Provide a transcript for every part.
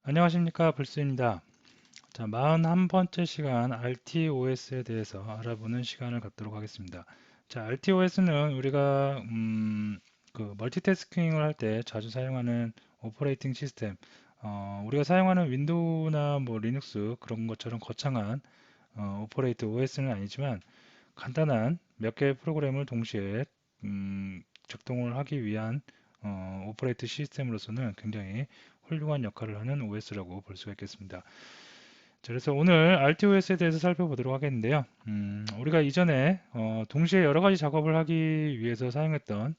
안녕하십니까, 불스입니다. 자, 41번째 시간 RTOS에 대해서 알아보는 시간을 갖도록 하겠습니다. 자, RTOS는 우리가 그 멀티태스킹을 할 때 자주 사용하는 오퍼레이팅 시스템, 우리가 사용하는 윈도우나 뭐 리눅스 그런 것처럼 거창한 오퍼레이트 OS는 아니지만 간단한 몇 개의 프로그램을 동시에 작동을 하기 위한 오퍼레이트 시스템으로서는 굉장히 훌륭한 역할을 하는 OS라고 볼 수가 있겠습니다. 자, 그래서 오늘 RTOS에 대해서 살펴보도록 하겠는데요. 우리가 이전에 동시에 여러 가지 작업을 하기 위해서 사용했던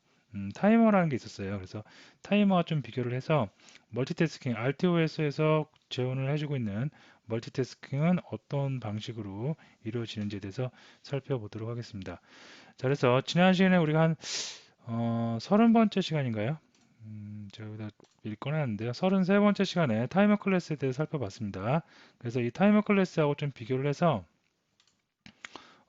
타이머라는 게 있었어요. 그래서 타이머와 좀 비교를 해서 멀티태스킹, RTOS에서 제공을 해주고 있는 멀티태스킹은 어떤 방식으로 이루어지는지에 대해서 살펴보도록 하겠습니다. 자, 그래서 지난 시간에 우리가 한 30번째 시간인가요? 제가 여기다 미리 꺼내놨는데요. 33번째 시간에 타이머 클래스에 대해서 살펴봤습니다. 그래서 이 타이머 클래스하고 좀 비교를 해서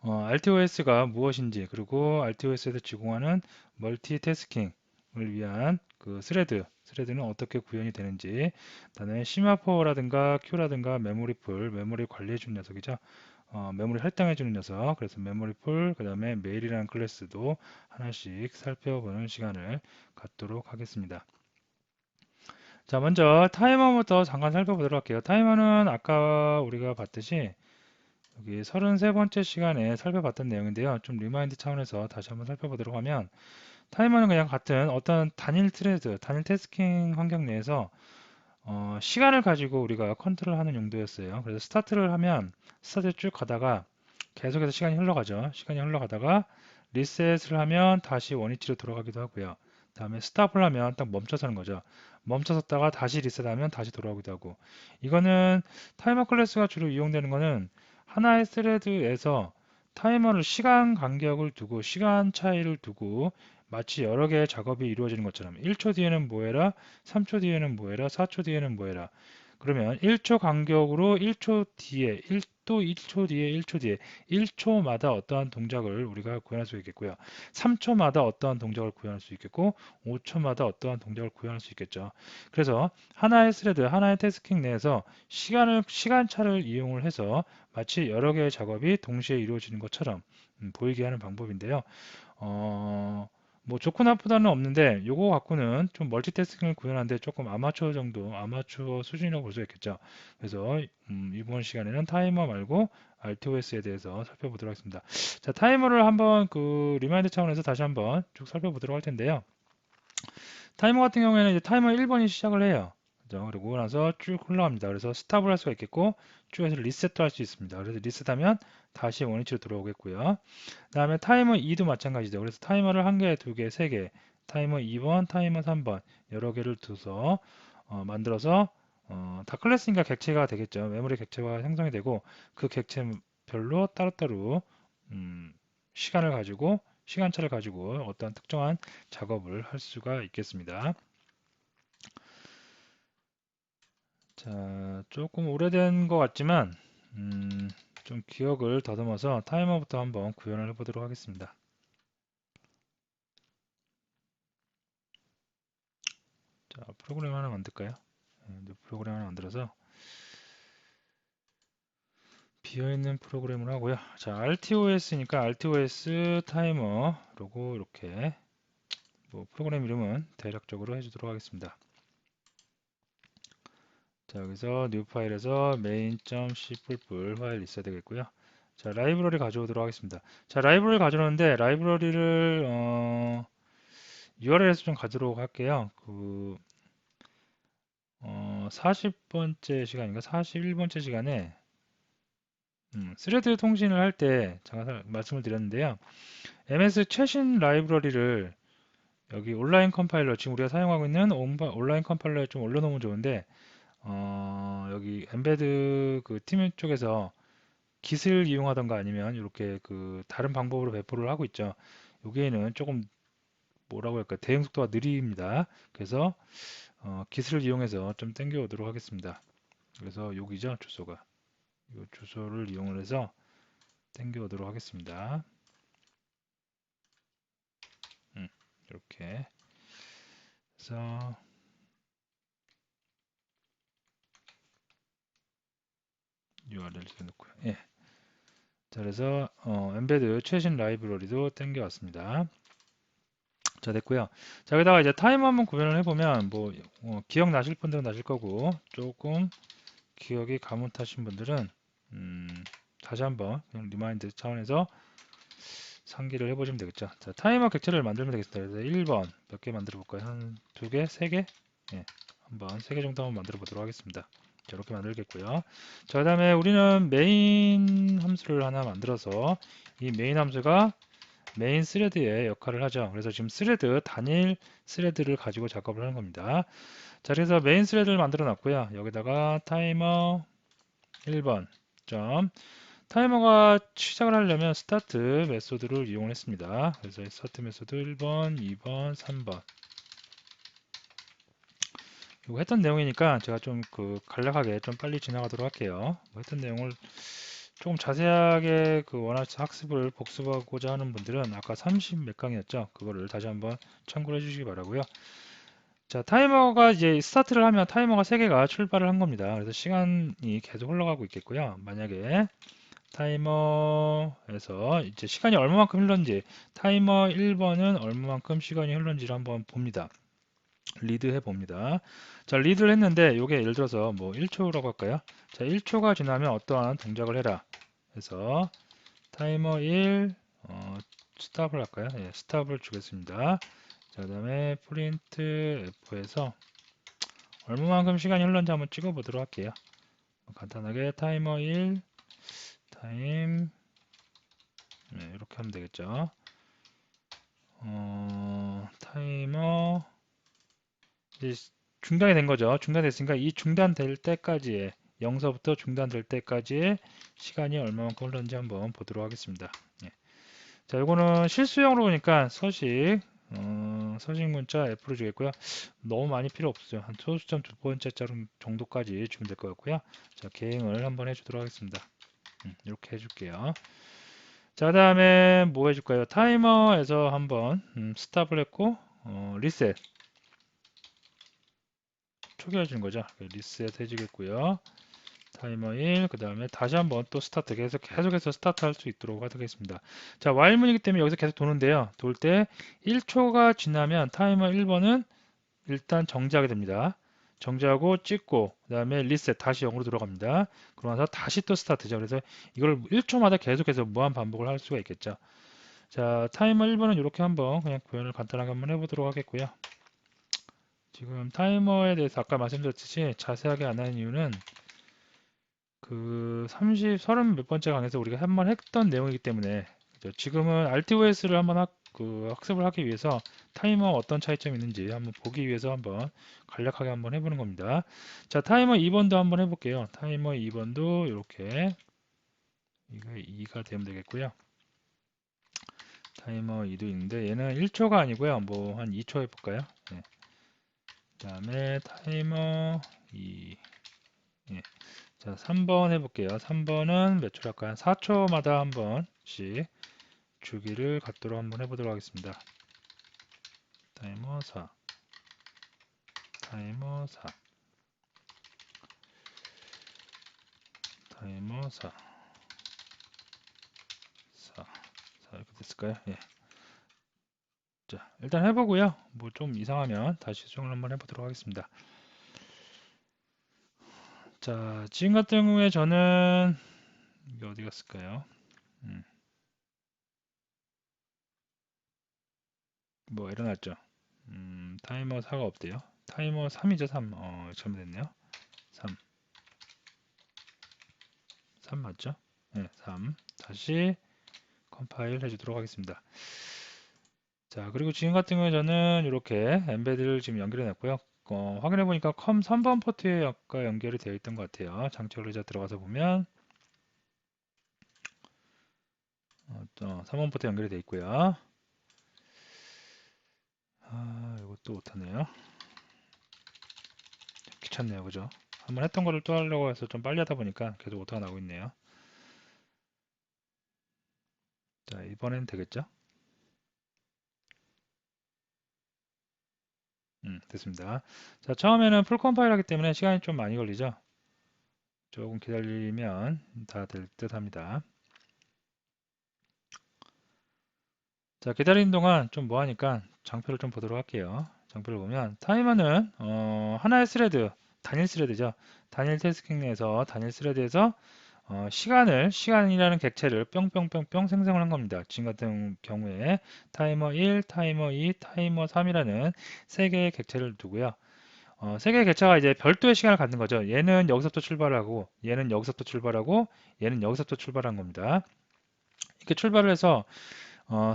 RTOS가 무엇인지 그리고 RTOS에서 제공하는 멀티태스킹을 위한 그 스레드는 어떻게 구현이 되는지, 그다음에 시마포라든가 큐라든가 메모리풀, 메모리 관리해주는 녀석이죠. 메모리 할당해주는 녀석, 그래서 메모리풀, 그 다음에 메일이라는 클래스도 하나씩 살펴보는 시간을 갖도록 하겠습니다. 자, 먼저 타이머부터 잠깐 살펴보도록 할게요. 타이머는 아까 우리가 봤듯이 여기 33번째 시간에 살펴봤던 내용인데요. 좀 리마인드 차원에서 다시 한번 살펴보도록 하면 타이머는 그냥 같은 어떤 단일 트레드, 단일 태스킹 환경 내에서 시간을 가지고 우리가 컨트롤하는 용도였어요. 그래서 스타트를 하면 스타트 쭉 가다가 계속해서 시간이 흘러가죠. 시간이 흘러가다가 리셋을 하면 다시 원위치로 돌아가기도 하고요. 다음에 스탑을 하면 딱 멈춰서는 거죠. 멈춰섰다가 다시 리셋하면 다시 돌아오기도 하고. 이거는 타이머 클래스가 주로 이용되는 거는 하나의 스레드에서 타이머를 시간 간격을 두고 시간 차이를 두고 마치 여러 개의 작업이 이루어지는 것처럼 1초 뒤에는 뭐 해라, 3초 뒤에는 뭐 해라, 4초 뒤에는 뭐 해라. 그러면 1초 간격으로 1초 뒤에, 또 1초 뒤에, 1초 뒤에, 1초마다 어떠한 동작을 우리가 구현할 수 있겠고요. 3초마다 어떠한 동작을 구현할 수 있겠고, 5초마다 어떠한 동작을 구현할 수 있겠죠. 그래서 하나의 스레드, 하나의 태스킹 내에서 시간차를 이용을 해서 마치 여러 개의 작업이 동시에 이루어지는 것처럼 보이게 하는 방법인데요. 어, 뭐 좋고 나쁘다는 없는데 요거 갖고는 좀 멀티태스킹을 구현하는데 조금 아마추어 정도, 아마추어 수준이라고 볼 수 있겠죠. 그래서 이번 시간에는 타이머 말고 RTOS에 대해서 살펴보도록 하겠습니다. 자, 타이머를 한번 그 리마인드 차원에서 다시 한번 쭉 살펴보도록 할 텐데요. 타이머 같은 경우에는 이제 타이머 1번이 시작을 해요. 그죠? 그리고 나서 쭉 흘러갑니다. 그래서 스탑을 할 수가 있겠고 쭉 해서 리셋도 할 수 있습니다. 그래서 리셋하면 다시 원위치로 돌아오겠고요. 그 다음에 타이머 2도 마찬가지죠. 그래서 타이머를 한 개, 두 개, 세 개, 타이머 2번, 타이머 3번 여러 개를 두서 만들어서 다 클래스니까 객체가 되겠죠. 메모리 객체가 형성이 되고 그 객체별로 따로따로 음, 시간을 가지고 시간차를 가지고 어떤 특정한 작업을 할 수가 있겠습니다. 자, 조금 오래된 것 같지만 좀 기억을 더듬어서 타이머부터 한번 구현을 해보도록 하겠습니다. 자, 프로그램 하나 만들까요? 이제 프로그램 하나 만들어서 비어있는 프로그램을 하고요. 자, RTOS니까 RTOS 타이머 로고 이렇게 뭐 프로그램 이름은 대략적으로 해주도록 하겠습니다. 자, 여기서 new 파일에서 main.c 파일 있어야 되겠고요. 자, 라이브러리 가져오도록 하겠습니다. 자, 라이브러리 가져오는데 라이브러리를 URL에서 좀 가져오도록 할게요. 40번째 시간인가 41번째 시간에 스레드 통신을 할 때 잠깐 말씀을 드렸는데요. MS 최신 라이브러리를 여기 온라인 컴파일러 지금 우리가 사용하고 있는 온라인 컴파일러에 좀 올려놓으면 좋은데 여기 엠베드 그 팀 쪽에서 깃을 이용하던가 아니면 이렇게 그 다른 방법으로 배포를 하고 있죠. 여기에는 조금 뭐라고 할까 대응 속도가 느립니다. 그래서 깃을 이용해서 좀 당겨 오도록 하겠습니다. 그래서 여기죠 주소가 이 주소를 이용을 해서 당겨 오도록 하겠습니다. 이렇게 그래서 URL 넣고요. 예. 자, 그래서 엠베드 최신 라이브러리도 땡겨왔습니다. 자, 됐고요. 자, 여기다가 이제 타이머 한번 구현을 해보면 뭐 기억나실 분들은 나실 거고 조금 기억이 가뭇하신 분들은 다시 한번 그냥 리마인드 차원에서 상기를 해보시면 되겠죠. 자, 타이머 객체를 만들면 되겠습니다. 그래서 1번 몇 개 만들어 볼까요? 한 두 개, 세 개? 예, 한번 세 개 정도 한번 만들어 보도록 하겠습니다. 자, 이렇게 만들겠고요. 자, 그 다음에 우리는 메인 함수를 하나 만들어서 이 메인 함수가 메인 스레드의 역할을 하죠. 그래서 지금 스레드, 단일 스레드를 가지고 작업을 하는 겁니다. 자, 그래서 메인 스레드를 만들어 놨고요. 여기다가 타이머 1번 점 타이머가 시작을 하려면 스타트 메소드를 이용했습니다. 그래서 스타트 메소드 1번, 2번, 3번 이거 했던 내용이니까 제가 좀 간략하게 좀 빨리 지나가도록 할게요. 뭐 했던 내용을 조금 자세하게 원하시 학습을 복습하고자 하는 분들은 아까 30 몇 강이었죠. 그거를 다시 한번 참고를 해주시기 바라고요. 자, 타이머가 이제 스타트를 하면 타이머가 3개가 출발을 한 겁니다. 그래서 시간이 계속 흘러가고 있겠고요. 만약에 타이머에서 이제 시간이 얼마만큼 흘렀는지 타이머 1번은 얼마만큼 시간이 흘렀는지를 한번 봅니다. 리드 해봅니다. 자, 리드를 했는데 이게 예를 들어서 뭐 1초라고 할까요? 자, 1초가 지나면 어떠한 동작을 해라. 그래서 타이머 1 스탑을 할까요? 예, 스탑을 주겠습니다. 자, 그 다음에 프린트 F에서 얼마만큼 시간이 흘렀는지 한번 찍어 보도록 할게요. 간단하게 타이머 1 타임 네, 이렇게 하면 되겠죠. 타이머 이제 중단이 된 거죠. 중단됐으니까 이 중단될 때까지의 0서부터 중단될 때까지의 시간이 얼마만큼 흘렀는지 한번 보도록 하겠습니다. 예. 자, 이거는 실수형으로 보니까 서식 문자 F로 주겠고요. 너무 많이 필요 없어요. 한 소수점 두 번째 자름 정도까지 주면 될 것 같고요. 자, 개행을 한번 해주도록 하겠습니다. 이렇게 해줄게요. 자, 그다음에 뭐 해줄까요? 타이머에서 한번 스탑을 했고 리셋 초기화 주는 거죠. 리셋 해주겠고요. 타이머 1, 그 다음에 다시 한번 또 스타트 계속해서 스타트 할 수 있도록 하겠습니다. 자, while문이기 때문에 여기서 계속 도는데요. 돌 때 1초가 지나면 타이머 1번은 일단 정지하게 됩니다. 정지하고 찍고 그 다음에 리셋 다시 0으로 들어갑니다. 그러고 나서 다시 또 스타트죠. 그래서 이걸 1초마다 계속해서 무한 반복을 할 수가 있겠죠. 자, 타이머 1번은 이렇게 한번 그냥 구현을 간단하게 한번 해보도록 하겠고요. 지금 타이머에 대해서 아까 말씀드렸듯이 자세하게 안 하는 이유는 30 몇 번째 강에서 우리가 한번 했던 내용이기 때문에 그죠? 지금은 RTOS를 한번 학습을 하기 위해서 타이머 어떤 차이점이 있는지 한번 보기 위해서 한번 간략하게 한번 해보는 겁니다. 자, 타이머 2번도 한번 해볼게요. 타이머 2번도 이렇게 이거 2가 되면 되겠고요. 타이머 2도 있는데 얘는 1초가 아니고요. 뭐 한 2초 해볼까요? 네. 그 다음에 타이머 2 예. 자, 3번 해볼게요. 3번은 몇 초로 할까요? 4초마다 한 번씩 주기를 갖도록 한번 해보도록 하겠습니다. 타이머 4, 타이머 4, 타이머 4, 4, 4 이렇게 됐을까요? 예. 자, 일단 해보고요. 뭐 좀 이상하면 다시 수정을 한번 해보도록 하겠습니다. 자, 지금 같은 경우에 저는 이게 어디 갔을까요? 뭐 일어났죠? 타이머 4가 없대요. 타이머 3이죠, 3. 잘못됐네요. 3. 3 맞죠? 네, 3. 다시 컴파일 해주도록 하겠습니다. 자, 그리고 지금 같은 경우에 저는 이렇게 엠베드를 지금 연결해 놨고요. 확인해 보니까 컴 3번 포트에 아까 연결이 되어 있던 것 같아요. 장치를 이제 들어가서 보면 3번 포트에 연결이 되어 있고요. 이것도 못하네요. 귀찮네요, 그죠? 한번 했던 거를 또 하려고 해서 좀 빨리 하다 보니까 계속 오타가 나고 있네요. 자, 이번엔 되겠죠? 됐습니다. 자, 처음에는 풀 컴파일 하기 때문에 시간이 좀 많이 걸리죠? 조금 기다리면 다 될 듯 합니다. 자, 기다리는 동안 좀 뭐하니까 장표를 좀 보도록 할게요. 장표를 보면 타이머는 하나의 스레드, 단일 스레드죠. 단일 태스킹 내에서 단일 스레드에서 시간이라는 객체를 뿅뿅뿅뿅 생성을 한 겁니다. 지금 같은 경우에 타이머 1, 타이머 2, 타이머 3이라는 세 개의 객체를 두고요. 세 개의 객체가 이제 별도의 시간을 갖는 거죠. 얘는 여기서부터 출발하고, 얘는 여기서부터 출발하고, 얘는 여기서부터 출발한 겁니다. 이렇게 출발을 해서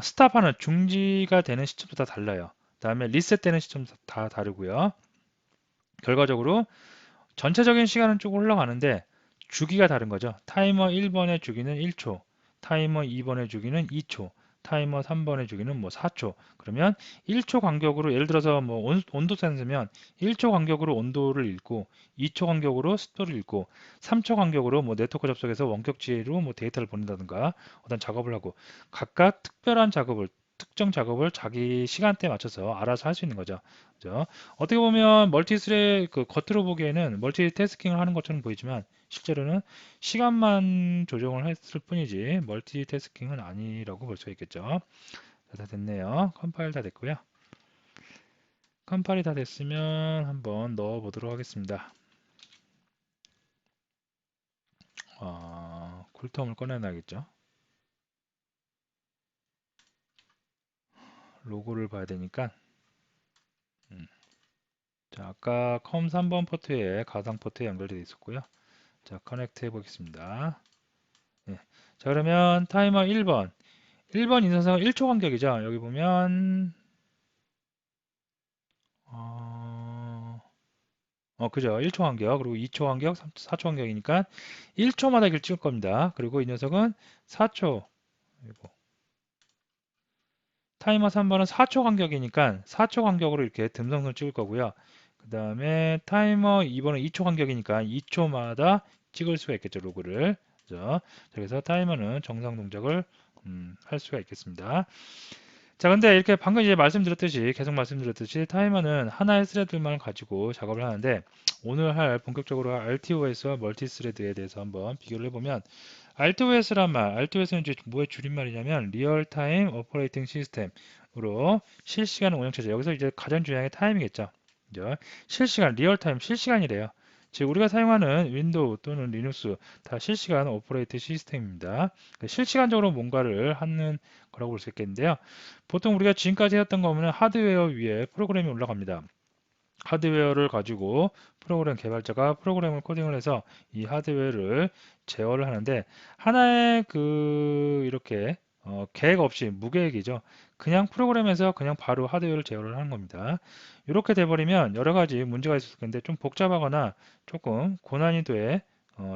스탑하는 중지가 되는 시점도 다 달라요. 그다음에 리셋되는 시점도 다 다르고요. 결과적으로 전체적인 시간은 쭉 올라가는데 주기가 다른 거죠. 타이머 1번의 주기는 1초, 타이머 2번의 주기는 2초, 타이머 3번의 주기는 뭐 4초. 그러면 1초 간격으로 예를 들어서 뭐 온도 센서면 1초 간격으로 온도를 읽고 2초 간격으로 습도를 읽고 3초 간격으로 뭐 네트워크 접속해서 원격지로 뭐 데이터를 보낸다든가 어떤 작업을 하고 각각 특별한 작업을 특정 작업을 자기 시간대에 맞춰서 알아서 할 수 있는 거죠. 그죠? 어떻게 보면 멀티스레 그 겉으로 보기에는 멀티태스킹을 하는 것처럼 보이지만 실제로는 시간만 조정을 했을 뿐이지 멀티태스킹은 아니라고 볼 수 있겠죠. 자, 다 됐네요. 컴파일 다 됐고요. 컴파일이 다 됐으면 한번 넣어 보도록 하겠습니다. 쿨텀을 꺼내놔야겠죠. 로고를 봐야 되니까 자, 아까 컴 3번 포트에 가상 포트에 연결되어 있었고요. 자, 커넥트 해보겠습니다. 예. 자, 그러면 타이머 1번 1번 인쇄선은 1초 간격이죠. 여기 보면 그죠. 1초 간격, 그리고 2초 간격, 4초 간격이니까 1초마다 이걸 찍을 겁니다. 그리고 이 녀석은 4초, 그리고 타이머 3번은 4초 간격이니까 4초 간격으로 이렇게 듬성을 찍을 거고요. 그 다음에 타이머 2번은 2초 간격이니까 2초마다 찍을 수가 있겠죠, 로그를. 그죠? 그래서 타이머는 정상 동작을 할 수가 있겠습니다. 자, 근데 이렇게 방금 이제 말씀드렸듯이, 계속 말씀드렸듯이 타이머는 하나의 스레드만 가지고 작업을 하는데 오늘 할 본격적으로 RTOS와 멀티스레드에 대해서 한번 비교를 해보면 RTOS란 말, RTOS는 이제 뭐의 줄임말이냐면 리얼타임 오퍼레이팅 시스템으로 실시간 운영체제. 여기서 이제 가장 중요한 게 타임이겠죠. 그죠? 실시간, 리얼타임, 실시간이래요. 즉 우리가 사용하는 윈도우 또는 리눅스 다 실시간 오퍼레이팅 시스템입니다. 실시간적으로 뭔가를 하는 거라고 볼 수 있겠는데요. 보통 우리가 지금까지 했던 거 보면 하드웨어 위에 프로그램이 올라갑니다. 하드웨어를 가지고 프로그램 개발자가 프로그램을 코딩을 해서 이 하드웨어를 제어를 하는데 하나의 이렇게 계획 없이 무계획이죠. 그냥 프로그램에서 그냥 바로 하드웨어를 제어를 하는 겁니다. 이렇게 돼버리면 여러 가지 문제가 있을 텐데 좀 복잡하거나 조금 고난이도의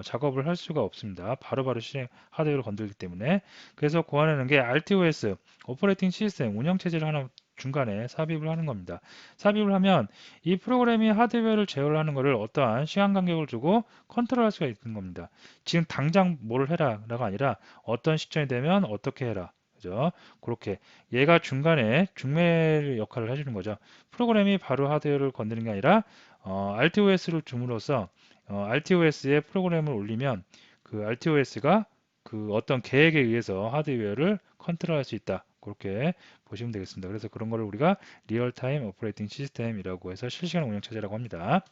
작업을 할 수가 없습니다. 바로바로 실행 하드웨어를 건들기 때문에 그래서 고안하는 게 RTOS 오퍼레이팅 시스템 운영체제를 하나 중간에 삽입을 하는 겁니다. 삽입을 하면 이 프로그램이 하드웨어를 제어를 하는 것을 어떠한 시간 간격을 두고 컨트롤할 수가 있는 겁니다. 지금 당장 뭘 해라가 아니라 어떤 시점이 되면 어떻게 해라. 그죠? 그렇게 얘가 중간에 중매 역할을 해주는 거죠. 프로그램이 바로 하드웨어를 건드는 게 아니라 RTOS를 줌으로써 RTOS에 프로그램을 올리면 그 RTOS가 그 어떤 계획에 의해서 하드웨어를 컨트롤할 수 있다. 그렇게 보시면 되겠습니다. 그래서 그런 거를 우리가 리얼타임 오퍼레이팅 시스템이라고 해서 실시간 운영 체제라고 합니다.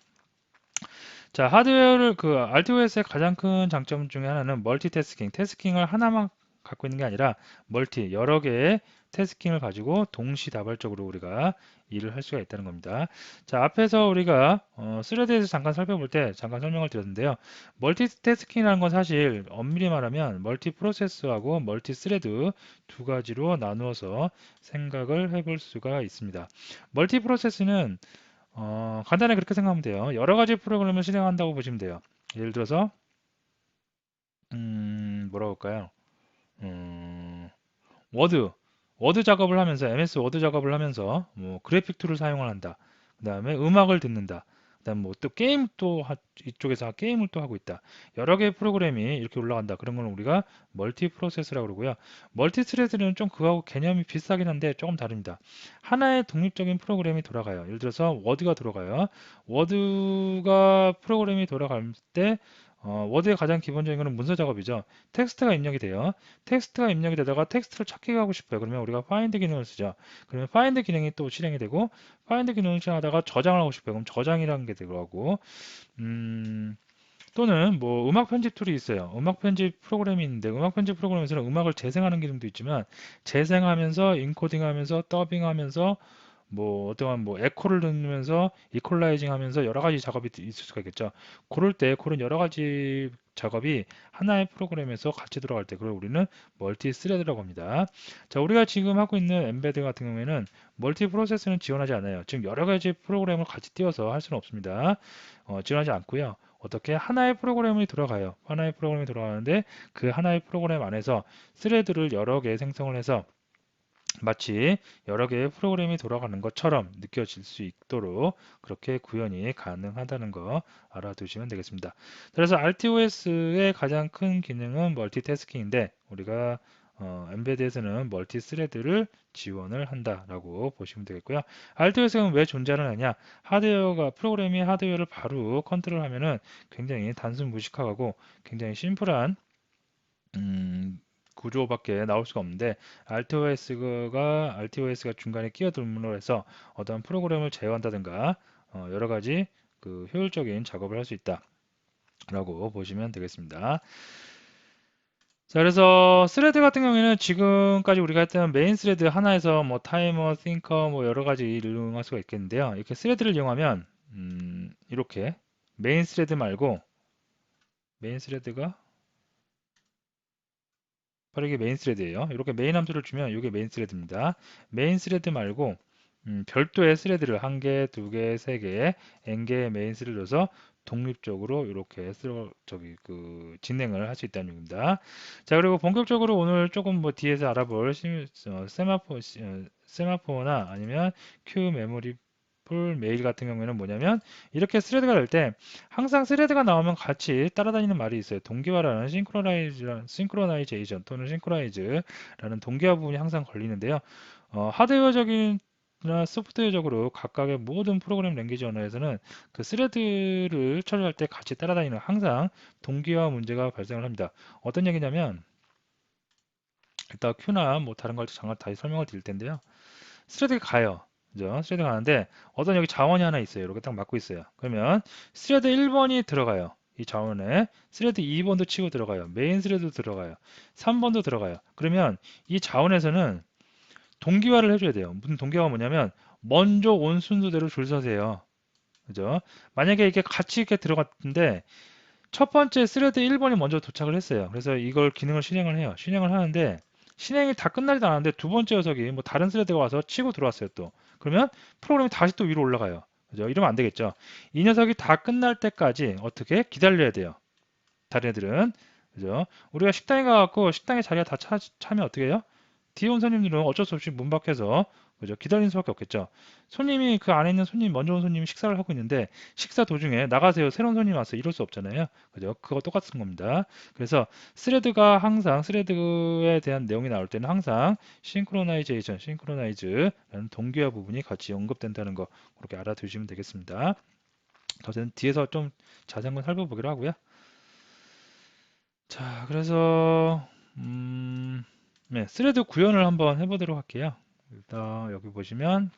자, 하드웨어를 RTOS의 가장 큰 장점 중에 하나는 멀티태스킹, 태스킹을 하나만 갖고 있는 게 아니라 여러 개의 태스킹을 가지고 동시다발적으로 우리가 일을 할 수가 있다는 겁니다. 자, 앞에서 우리가 스레드에서 잠깐 살펴볼 때 잠깐 설명을 드렸는데요. 멀티태스킹이라는 건 사실 엄밀히 말하면 멀티 프로세스하고 멀티 스레드 두 가지로 나누어서 생각을 해볼 수가 있습니다. 멀티 프로세스는 간단하게 그렇게 생각하면 돼요. 여러 가지 프로그램을 실행한다고 보시면 돼요. 예를 들어서 뭐라고 할까요? 음, 워드 워드 작업을 하면서 MS 워드 작업을 하면서 뭐 그래픽 툴을 사용을 한다. 그 다음에 음악을 듣는다. 그 다음에 뭐 또 게임 이쪽에서 게임을 또 하고 있다. 여러 개의 프로그램이 이렇게 올라간다. 그런 걸 우리가 멀티 프로세스라고 그러고요. 멀티 스레드는 좀 그거하고 개념이 비슷하긴 한데 조금 다릅니다. 하나의 독립적인 프로그램이 돌아가요. 예를 들어서 워드가 돌아가요. 워드가 프로그램이 돌아갈 때 워드의 가장 기본적인 거는 문서 작업이죠. 텍스트가 입력이 돼요. 텍스트가 입력이 되다가 텍스트를 찾기 하고 싶어요. 그러면 우리가 find 기능을 쓰죠. 그러면 find 기능이 또 실행이 되고 find 기능을 실행하다가 저장을 하고 싶어요. 그럼 저장이라는 게 들어가고 또는 뭐 음악 편집 툴이 있어요. 음악 편집 프로그램이 있는데 음악 편집 프로그램에서는 음악을 재생하는 기능도 있지만 재생하면서 인코딩하면서 더빙하면서 뭐 어떠한 뭐 에코를 넣으면서 이퀄라이징 하면서 여러 가지 작업이 있을 수가 있겠죠. 그럴 때 그런 여러 가지 작업이 하나의 프로그램에서 같이 들어갈 때 그걸 우리는 멀티 스레드라고 합니다. 자, 우리가 지금 하고 있는 엠베드 같은 경우에는 멀티 프로세스는 지원하지 않아요. 지금 여러 가지 프로그램을 같이 띄워서 할 수는 없습니다. 지원하지 않고요. 어떻게 하나의 프로그램이 들어가요. 하나의 프로그램이 들어가는데 그 하나의 프로그램 안에서 스레드를 여러 개 생성을 해서 마치 여러 개의 프로그램이 돌아가는 것처럼 느껴질 수 있도록 그렇게 구현이 가능하다는 거 알아두시면 되겠습니다. 그래서 RTOS의 가장 큰 기능은 멀티태스킹인데 우리가 엠베드에서는 멀티스레드를 지원을 한다라고 보시면 되겠고요. RTOS는 왜 존재를 하냐? 하드웨어가 프로그램이 하드웨어를 바로 컨트롤하면은 굉장히 단순 무식하고 굉장히 심플한 구조밖에 나올 수가 없는데 RTOS가 중간에 끼어들므로 해서 어떤 프로그램을 제어한다든가 여러 가지 그 효율적인 작업을 할 수 있다라고 보시면 되겠습니다. 자, 그래서 스레드 같은 경우에는 지금까지 우리가 했던 메인 스레드 하나에서 뭐 타이머, 띵커 뭐 여러 가지 를 이용할 수가 있겠는데요. 이렇게 스레드를 이용하면 이렇게 메인 스레드 말고 메인 스레드가 바로 이게 메인 스레드예요. 이렇게 메인 함수를 주면 이게 메인 스레드입니다. 메인 스레드 말고 별도의 스레드를 한 개, 두 개, 세 개, n 개의 메인 스레드를 줘서 독립적으로 이렇게 진행을 할 수 있다는 얘기입니다. 자, 그리고 본격적으로 오늘 조금 뭐 뒤에서 알아볼 세마포나 아니면 q 메모리 풀 메일 같은 경우에는 뭐냐면 이렇게 스레드가 될 때 항상 스레드가 나오면 같이 따라다니는 말이 있어요. 동기화라는 싱크로나이제이션 또는 싱크로나이즈라는 동기화 부분이 항상 걸리는데요. 하드웨어적인 나 소프트웨어적으로 각각의 모든 프로그램 랭귀지 언어에서는 그 스레드를 처리할 때 같이 따라다니는 항상 동기화 문제가 발생을 합니다. 어떤 얘기냐면 일단 Q나 뭐 다른 걸 잠깐 다시 설명을 드릴 텐데요. 스레드가 가요. 그죠? 스레드 가는데 어떤 여기 자원이 하나 있어요. 이렇게 딱 막고 있어요. 그러면 스레드 1번이 들어가요. 이 자원에 스레드 2번도 치고 들어가요. 메인 스레드도 들어가요. 3번도 들어가요. 그러면 이 자원에서는 동기화를 해줘야 돼요. 무슨 동기화가 뭐냐면 먼저 온 순서대로 줄 서세요. 그죠? 만약에 이게 같이 이렇게 들어갔는데 첫 번째 스레드 1번이 먼저 도착을 했어요. 그래서 이걸 기능을 실행을 해요. 실행을 하는데 실행이 다 끝나지도 않았는데 두 번째 녀석이 뭐 다른 스레드가 와서 치고 들어왔어요 또. 그러면 프로그램이 다시 또 위로 올라가요. 그죠? 이러면 안 되겠죠. 이 녀석이 다 끝날 때까지 어떻게 기다려야 돼요. 다른 애들은. 그죠? 우리가 식당에 가갖고 식당에 자리가 다 차면 어떻게 해요? 뒤에 온 손님들은 어쩔 수 없이 문 밖에서 그죠? 기다리는 수밖에 없겠죠. 손님이 그 안에 있는 손님 먼저 온 손님이 식사를 하고 있는데 식사 도중에 나가세요. 새로운 손님 왔어요. 이럴 수 없잖아요. 그죠? 그거 똑같은 겁니다. 그래서 스레드가 항상 스레드에 대한 내용이 나올 때는 항상 싱크로나이즈라는 동기화 부분이 같이 언급된다는 거 그렇게 알아두시면 되겠습니다. 저는 뒤에서 좀 자세한 건 살펴보기로 하고요. 자, 그래서 네, 스레드 구현을 한번 해보도록 할게요. 일단 여기 보시면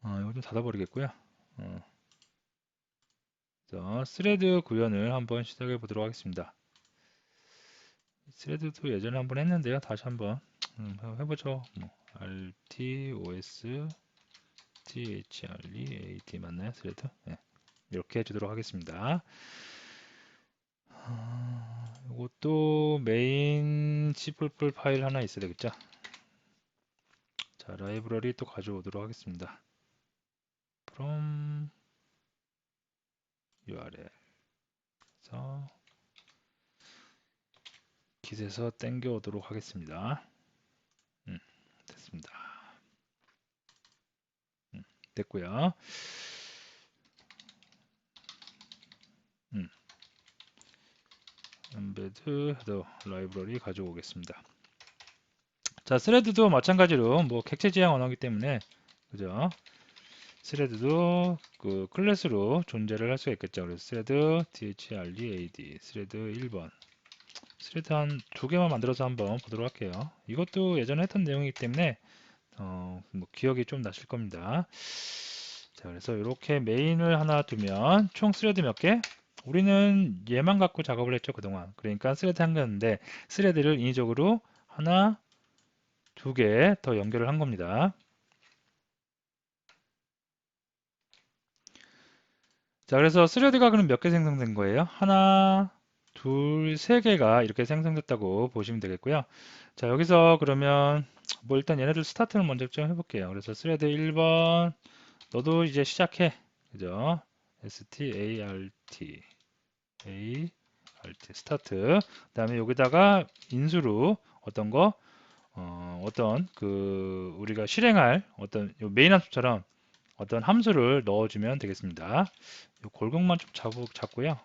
이거 좀 닫아버리겠고요. 자, 스레드 구현을 한번 시작해 보도록 하겠습니다. 스레드도 예전에 한번 했는데요. 다시 한번 해보죠. 뭐, RTOS THREAT 맞나요? 스레드? 네, 이렇게 해주도록 하겠습니다. 이것도 메인 C++ 파일 하나 있어야 되겠죠? 자, 라이브러리 또 가져오도록 하겠습니다. from URL 그래서 깃에서 땡겨 오도록 하겠습니다. 됐습니다. 됐고요. embed 헤더 라이브러리 가져오겠습니다. 자, 스레드도 마찬가지로 뭐 객체 지향 언어이기 때문에 그죠? 스레드도 그 클래스로 존재를 할 수가 있겠죠. 그래서 스레드 thread 스레드 1번 스레드 한 두 개만 만들어서 한번 보도록 할게요. 이것도 예전에 했던 내용이기 때문에 뭐 기억이 좀 나실 겁니다. 자, 그래서 이렇게 메인을 하나 두면 총 스레드 몇 개? 우리는 얘만 갖고 작업을 했죠, 그동안. 그러니까 스레드 한 개였는데 스레드를 인위적으로 하나, 두 개 더 연결을 한 겁니다. 자, 그래서 스레드가 그럼 몇 개 생성된 거예요? 하나, 둘, 세 개가 이렇게 생성됐다고 보시면 되겠고요. 자, 여기서 그러면 뭐 일단 얘네들 스타트를 먼저 좀 해볼게요. 그래서 스레드 1번 너도 이제 시작해. 그죠? start 스타트. 그 다음에 여기다가 인수로 어떤 거 어떤 그 우리가 실행할 어떤 요 메인 함수처럼 어떤 함수를 넣어주면 되겠습니다. 요 골격만 좀 잡고요.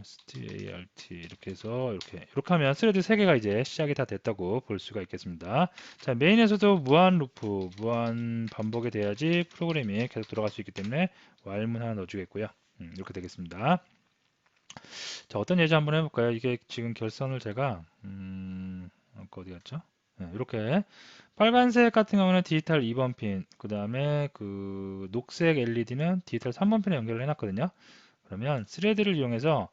start 이렇게 해서 이렇게 하면 스레드 3개가 이제 시작이 다 됐다고 볼 수가 있겠습니다. 자, 메인에서도 무한 루프, 무한 반복이 돼야지 프로그램이 계속 돌아갈 수 있기 때문에 while문 하나 넣어주겠고요. 이렇게 되겠습니다. 자, 어떤 예제 한번 해볼까요? 이게 지금 결선을 제가 어디 갔죠? 네, 이렇게 빨간색 같은 경우는 디지털 2번 핀, 그 다음에 그 녹색 LED는 디지털 3번 핀에 연결을 해놨거든요. 그러면 스레드를 이용해서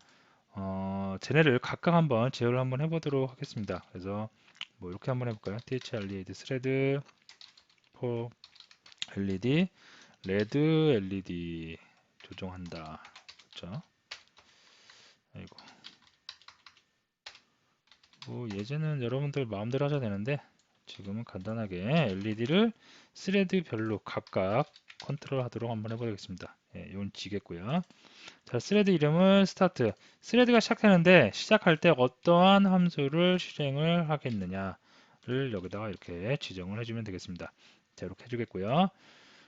쟤네를 각각 한번 제어를 한번 해보도록 하겠습니다. 그래서 뭐 이렇게 한번 해볼까요? THREAD 스레드 for LED, 레드 LED 조정한다. 그렇죠? 아이고. 뭐 예제는 여러분들 마음대로 하셔야 되는데 지금은 간단하게 LED를 스레드별로 각각 컨트롤 하도록 한번 해보겠습니다. 예, 이건 지겠고요. 자, 스레드 이름은 스타트. 스레드가 시작하는데 시작할 때 어떠한 함수를 실행을 하겠느냐를 여기다가 이렇게 지정을 해주면 되겠습니다. 자, 이렇게 해주겠고요.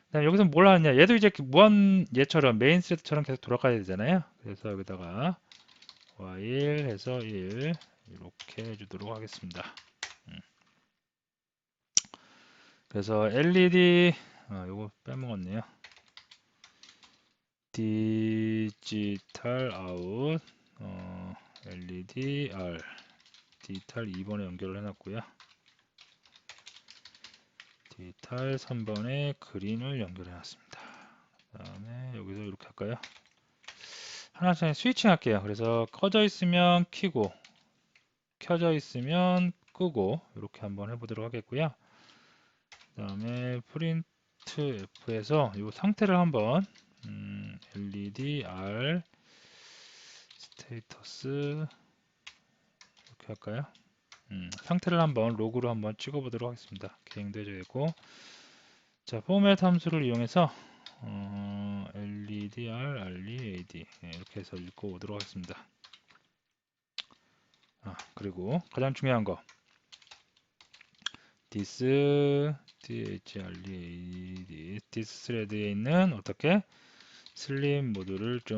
그다음 여기서 뭘 하느냐? 얘도 이제 무한 얘처럼 메인 스레드처럼 계속 돌아가야 되잖아요. 그래서 여기다가 while 해서 1 이렇게 해주도록 하겠습니다. 그래서 LED 요거 빼먹었네요. 디지털 아웃 LED R 디지털 2번에 연결을 해놨고요. 디지털 3번에 그린을 연결해놨습니다. 그 다음에 여기서 이렇게 할까요? 하나씩 스위칭 할게요. 그래서 꺼져 있으면 켜고 켜져 있으면 끄고 이렇게 한번 해보도록 하겠고요. 그 다음에 프린트 F에서 이 상태를 한번 LED R 스테이터스 이렇게 할까요? 상태를 한번 로그로 한번 찍어보도록 하겠습니다. 개행도 해줘야겠고, 자, 포맷 함수를 이용해서 LED R READ 이렇게 해서 읽고 오도록 하겠습니다. 그리고 가장 중요한 거 this thrad this thread에 있는 어떻게 슬립 모드를 좀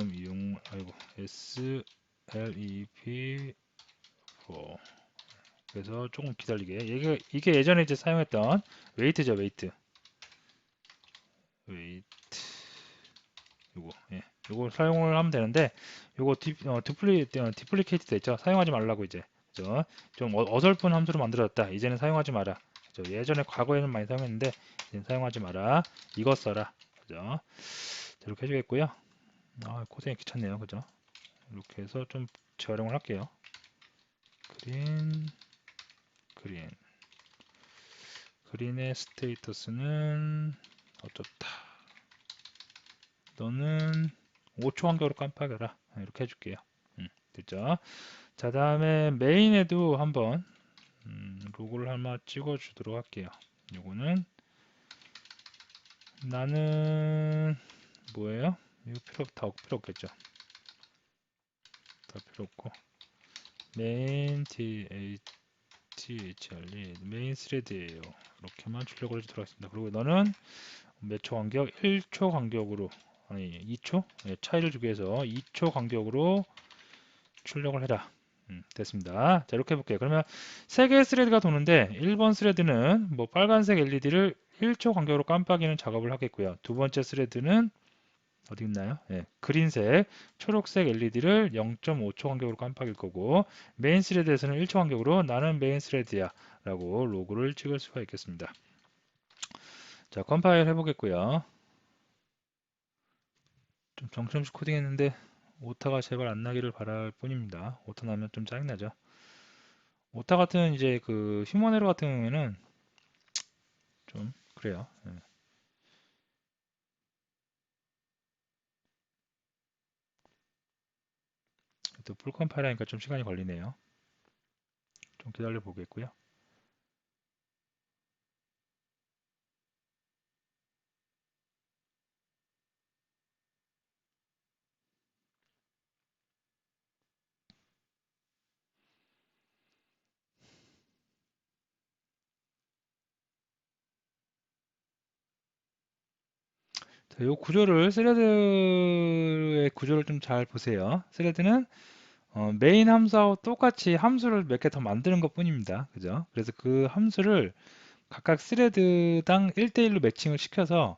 slep4 그래서 조금 기다리게. 이게 예전에 이제 사용했던 웨이트죠, 웨이트. 요거, 예. 요거 사용을 하면 되는데, 요거 디플리케이트 됐죠? 사용하지 말라고 이제. 그죠? 좀 어설픈 함수로 만들어졌다. 이제는 사용하지 마라. 그죠? 예전에 과거에는 많이 사용했는데, 이제는 사용하지 마라. 이거 써라. 그죠? 이렇게 해주겠고요. 고생이 귀찮네요. 그죠? 이렇게 해서 좀 재활용을 할게요. 그린. 그린의 스테이터스는 어떻다. 너는 5초 간격으로 깜빡여라. 이렇게 해줄게요. 됐죠? 자, 다음에 메인에도 한번 로고를 하나 찍어주도록 할게요. 요거는 나는 뭐예요? 이거 다 필요 없겠죠? 다 필요 없고 메인 메인 스레드예요. 이렇게만 출력을 해주도록 하겠습니다. 그리고 너는 몇 초 간격? 1초 간격으로 아니 2초? 네, 차이를 주기 위해서 2초 간격으로 출력을 해라. 됐습니다. 자, 이렇게 해볼게요. 그러면 3개의 스레드가 도는데 1번 스레드는 뭐 빨간색 LED를 1초 간격으로 깜빡이는 작업을 하겠고요. 두 번째 스레드는 어디 있나요? 예, 그린색, 초록색 LED를 0.5초 간격으로 깜빡일 거고 메인 스레드에서는 1초 간격으로 나는 메인 스레드야 라고 로고를 찍을 수가 있겠습니다. 자, 컴파일 해보겠고요. 좀 정신없이 코딩했는데 오타가 제발 안 나기를 바랄 뿐입니다. 오타 나면 좀 짜증나죠. 오타 같은 이제 그 휴먼 에러 같은 경우에는 좀 그래요. 예. 또 풀 컴파일 하니까 좀 시간이 걸리네요. 좀 기다려 보겠고요. 자, 이 구조를 스레드의 구조를 좀 잘 보세요. 스레드는 메인 함수하고 똑같이 함수를 몇 개 더 만드는 것 뿐입니다. 그죠? 그래서 그 함수를 각각 스레드당 1대1로 매칭을 시켜서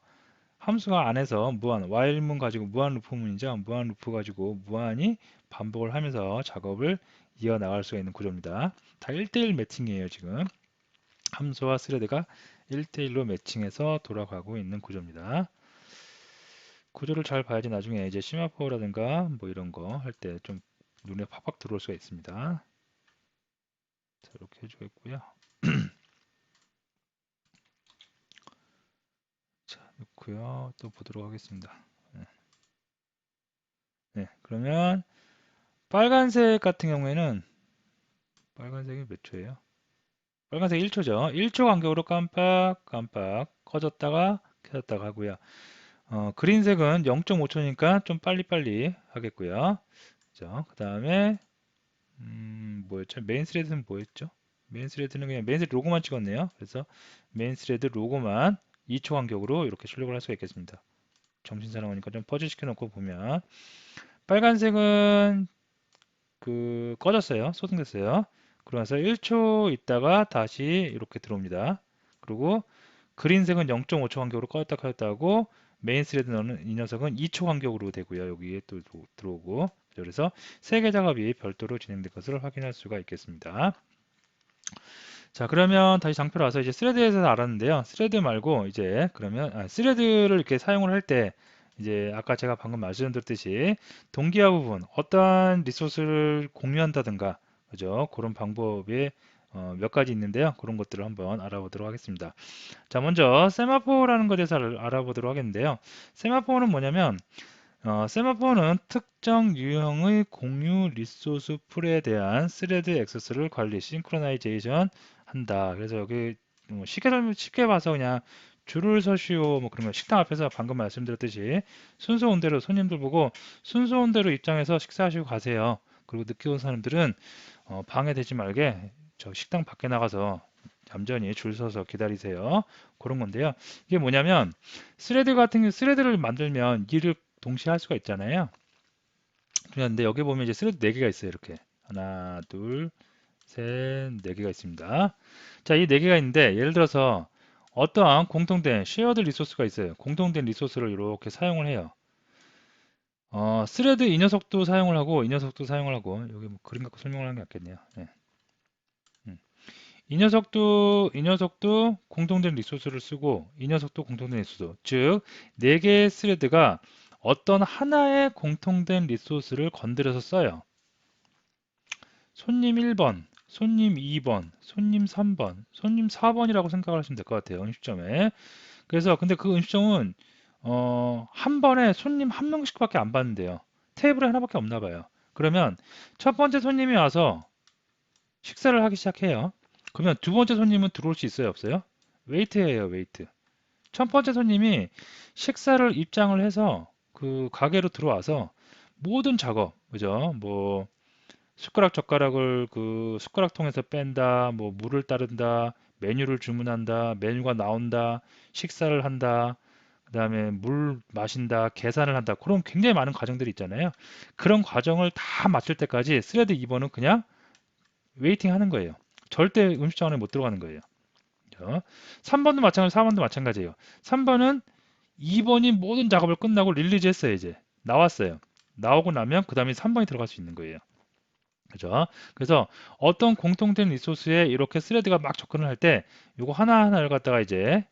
함수가 안에서 무한, while문 가지고 무한 루프문이죠. 무한 루프 가지고 무한히 반복을 하면서 작업을 이어나갈 수가 있는 구조입니다. 다 1대1 매칭이에요, 지금. 함수와 스레드가 1대1로 매칭해서 돌아가고 있는 구조입니다. 구조를 잘 봐야지 나중에 이제 시마포라든가 뭐 이런 거 할 때 좀 눈에 팍팍 들어올 수가 있습니다. 자, 이렇게 해주겠고요. 자, 넣고요. 또 보도록 하겠습니다. 네. 네, 그러면 빨간색 같은 경우에는 빨간색이 몇 초예요? 빨간색 1초죠. 1초 간격으로 깜빡깜빡 꺼졌다가 켜졌다가 하고요. 그린색은 0.5초니까 좀 빨리빨리 하겠고요. 그죠? 그 다음에 뭐였죠? 메인 스레드는 뭐였죠? 메인 스레드는 그냥 메인 스레드 로고만 찍었네요. 그래서 메인 스레드 로고만 2초 간격으로 이렇게 출력을 할 수가 있겠습니다. 정신사나우니까 좀 퍼즐 시켜놓고 보면 빨간색은 그 꺼졌어요. 소등됐어요. 그러면서 1초 있다가 다시 이렇게 들어옵니다. 그리고 그린색은 0.5초 간격으로 껐다 켰다 하고 메인 스레드는 이 녀석은 2초 간격으로 되고요. 여기에 또 들어오고 그래서 세 개 작업이 별도로 진행된 것을 확인할 수가 있겠습니다. 자, 그러면 다시 장표로 와서 이제 스레드에서 알았는데요. 스레드 말고 이제 그러면 스레드를 이렇게 사용을 할 때 이제 아까 제가 방금 말씀드렸듯이 동기화 부분 어떠한 리소스를 공유한다든가 그죠? 그런 방법이 몇 가지 있는데요. 그런 것들을 한번 알아보도록 하겠습니다. 자, 먼저 세마포라는 것에 대해서 알아보도록 하겠는데요. 세마포는 뭐냐면 세마포는 특정 유형의 공유 리소스 풀에 대한 스레드 액세스를 관리, 싱크로나이제이션 한다. 그래서 여기 쉽게 봐서 그냥 줄을 서시오 뭐 그런 거 식당 앞에서 방금 말씀드렸듯이 순서 온 대로 손님들 보고 순서 온 대로 입장해서 식사하시고 가세요. 그리고 늦게 온 사람들은 방해되지 말게 저 식당 밖에 나가서 얌전히 줄 서서 기다리세요. 그런 건데요. 이게 뭐냐면 스레드를 만들면 일을 동시에 할 수가 있잖아요. 그런데 여기 보면 이제 스레드 4개가 있어요. 이렇게 하나, 둘, 셋, 4개가 있습니다. 자, 이 4개가 있는데 예를 들어서 어떠한 공통된 쉐어드 리소스가 있어요. 공통된 리소스를 이렇게 사용을 해요. 스레드 이 녀석도 사용을 하고 이 녀석도 사용을 하고 여기 뭐 그림 갖고 설명을 하는 게 낫겠네요. 네. 이 녀석도 공통된 리소스를 쓰고 이 녀석도 공통된 리소스 즉 4개의 스레드가 어떤 하나의 공통된 리소스를 건드려서 써요. 손님 1번, 손님 2번, 손님 3번, 손님 4번이라고 생각을 하시면 될 것 같아요. 음식점에. 그래서 근데 그 음식점은 한 번에 손님 한 명씩밖에 안 받는데요. 테이블에 하나밖에 없나 봐요. 그러면 첫 번째 손님이 와서 식사를 하기 시작해요. 그러면 두 번째 손님은 들어올 수 있어요, 없어요? 웨이트예요, 웨이트. 첫 번째 손님이 식사를 입장을 해서 그 가게로 들어와서 모든 작업, 그죠? 뭐 숟가락 젓가락을 그 숟가락통에서 뺀다, 뭐 물을 따른다, 메뉴를 주문한다, 메뉴가 나온다, 식사를 한다, 그다음에 물 마신다, 계산을 한다. 그런 굉장히 많은 과정들이 있잖아요. 그런 과정을 다 마칠 때까지 스레드 2번은 그냥 웨이팅 하는 거예요. 절대 음식점 안에 못 들어가는 거예요. 그죠? 3번도 마찬가지, 4번도 마찬가지예요. 3번은 2번이 모든 작업을 끝나고 릴리즈 했어요. 이제 나왔어요. 나오고 나면 그 다음에 3번이 들어갈 수 있는 거예요. 그죠? 그래서 어떤 공통된 리소스에 이렇게 스레드가 막 접근을 할 때 요거 하나하나를 갖다가 이제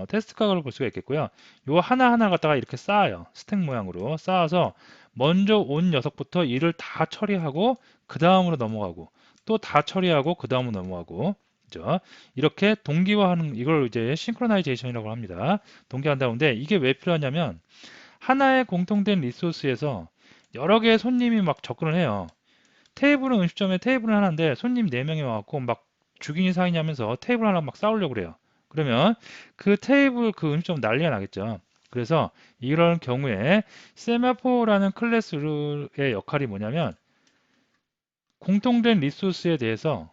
테스트 각을 볼 수가 있겠고요. 요거 하나하나 갖다가 이렇게 쌓아요. 스택 모양으로 쌓아서 먼저 온 녀석부터 일을 다 처리하고 그 다음으로 넘어가고 또 다 처리하고 그 다음으로 넘어가고 그죠? 이렇게 동기화하는 이걸 이제 싱크로나이제이션이라고 합니다. 동기화한다는데 이게 왜 필요하냐면 하나의 공통된 리소스에서 여러 개의 손님이 막 접근을 해요. 테이블은 음식점에 테이블은 하나인데 손님 4명이 와갖고 막 죽이니 사이니 하면서 테이블 하나 막 싸우려고 그래요. 그러면 그 테이블 그 음식점 난리가 나겠죠. 그래서 이런 경우에 세마포라는 클래스의 역할이 뭐냐면 공통된 리소스에 대해서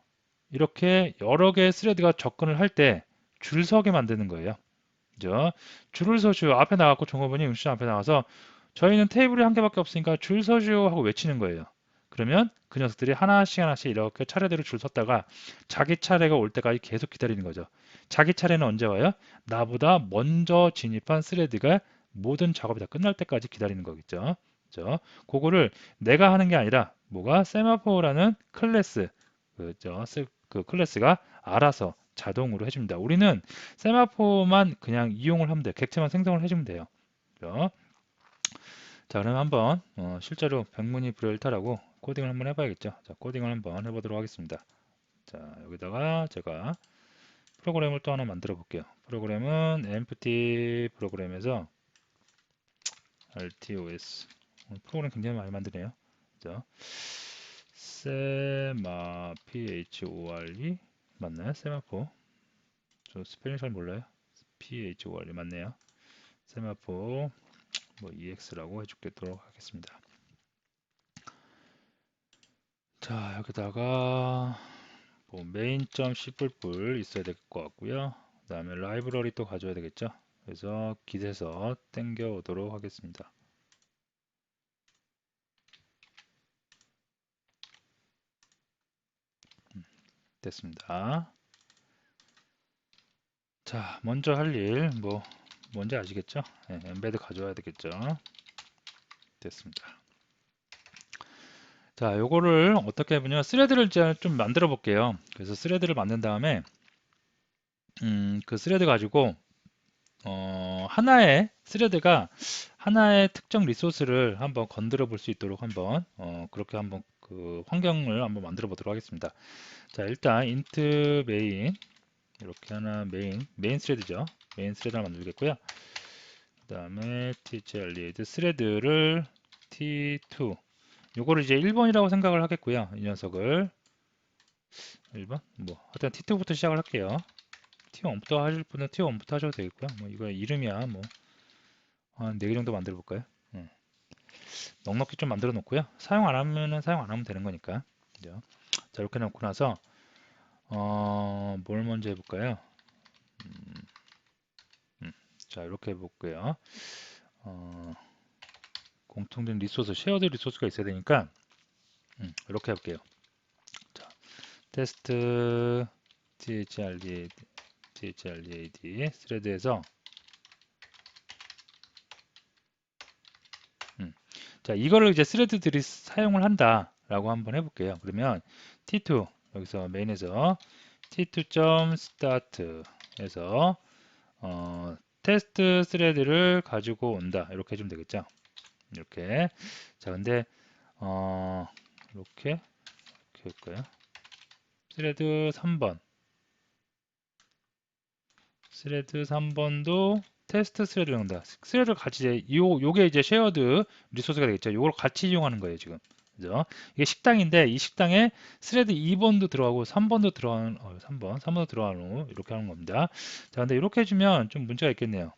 이렇게 여러 개의 스레드가 접근을 할 때 줄 서게 만드는 거예요. 그죠? 줄을 서주 앞에 나가고 종업원이 음식점 앞에 나가서 저희는 테이블이 한 개밖에 없으니까 줄 서주요 하고 외치는 거예요. 그러면 그 녀석들이 하나씩 하나씩 이렇게 차례대로 줄 섰다가 자기 차례가 올 때까지 계속 기다리는 거죠. 자기 차례는 언제 와요? 나보다 먼저 진입한 스레드가 모든 작업이 다 끝날 때까지 기다리는 거겠죠. 그죠? 그거를 내가 하는 게 아니라 뭐가 세마포라는 클래스 그 클래스가 알아서 자동으로 해줍니다. 우리는 세마포만 그냥 이용을 하면 돼요. 객체만 생성을 해주면 돼요. 그죠? 자, 그럼 한번 실제로 백문이 불여일타라고 코딩을 한번 해봐야겠죠. 자, 코딩을 한번 해보도록 하겠습니다. 자, 여기다가 제가 프로그램을 또 하나 만들어 볼게요. 프로그램은 empty 프로그램에서 RTOS 프로그램 굉장히 많이 만드네요. 그죠? 세마 phore 맞나요? 세마포 저 스펠링 잘 몰라요. phore 맞네요. 세마포 뭐 ex라고 해주도록 하겠습니다. 자, 여기다가 뭐 main.c 뿔뿔 있어야 될 것 같고요. 그 다음에 라이브러리 또 가져야 되겠죠. 그래서 git에서 땡겨 오도록 하겠습니다. 됐습니다. 자, 먼저 할 일 뭐 뭔지 아시겠죠? 네, 엠베드 가져와야 되겠죠. 됐습니다. 자, 요거를 어떻게 해보냐 스레드를 이제 좀 만들어 볼게요. 그래서 스레드를 만든 다음에 그 스레드 가지고 하나의 스레드가 하나의 특정 리소스를 한번 건드려 볼 수 있도록 한번 그렇게 한번 그 환경을 한번 만들어 보도록 하겠습니다. 자, 일단 int main 이렇게 하나 메인 스레드죠. 메인 스레드 하나 만들겠고요. 그 다음에 thrlead 스레드를 t2 요거를 이제 1번이라고 생각을 하겠고요. 이 녀석을 1번 뭐 하여튼 t2부터 시작을 할게요. t1부터 하실 분은 t1부터 하셔도 되겠고요. 뭐 이거 이름이야 뭐 한 4개 정도 만들어 볼까요? 넉넉히 좀 만들어 놓고요. 사용 안 하면은 사용 안 하면 되는 거니까. 그죠? 자, 이렇게 놓고 나서 뭘 먼저 해볼까요? 자, 이렇게 해볼게요. 공통된 리소스, 쉐어드 리소스가 있어야 되니까 이렇게 해볼게요. 자, 테스트 thrlead 스레드에서 자, 이거를 이제 스레드들이 사용을 한다라고 한번 해볼게요. 그러면 t2 여기서 메인에서 t2.start 해서 테스트 스레드를 가지고 온다 이렇게 해주면 되겠죠. 이렇게 자, 근데 이렇게 할까요? 스레드 3번 스레드 3번도 테스트 스레드를 한다. 스레드를 같이 이제 요게 이제 쉐어드 리소스가 되겠죠. 요걸 같이 이용하는 거예요, 지금. 그죠? 이게 식당인데 이 식당에 스레드 2번도 들어가고 3번도 들어가는 3번도 들어가는 이렇게 하는 겁니다. 자, 근데 이렇게 해주면 좀 문제가 있겠네요.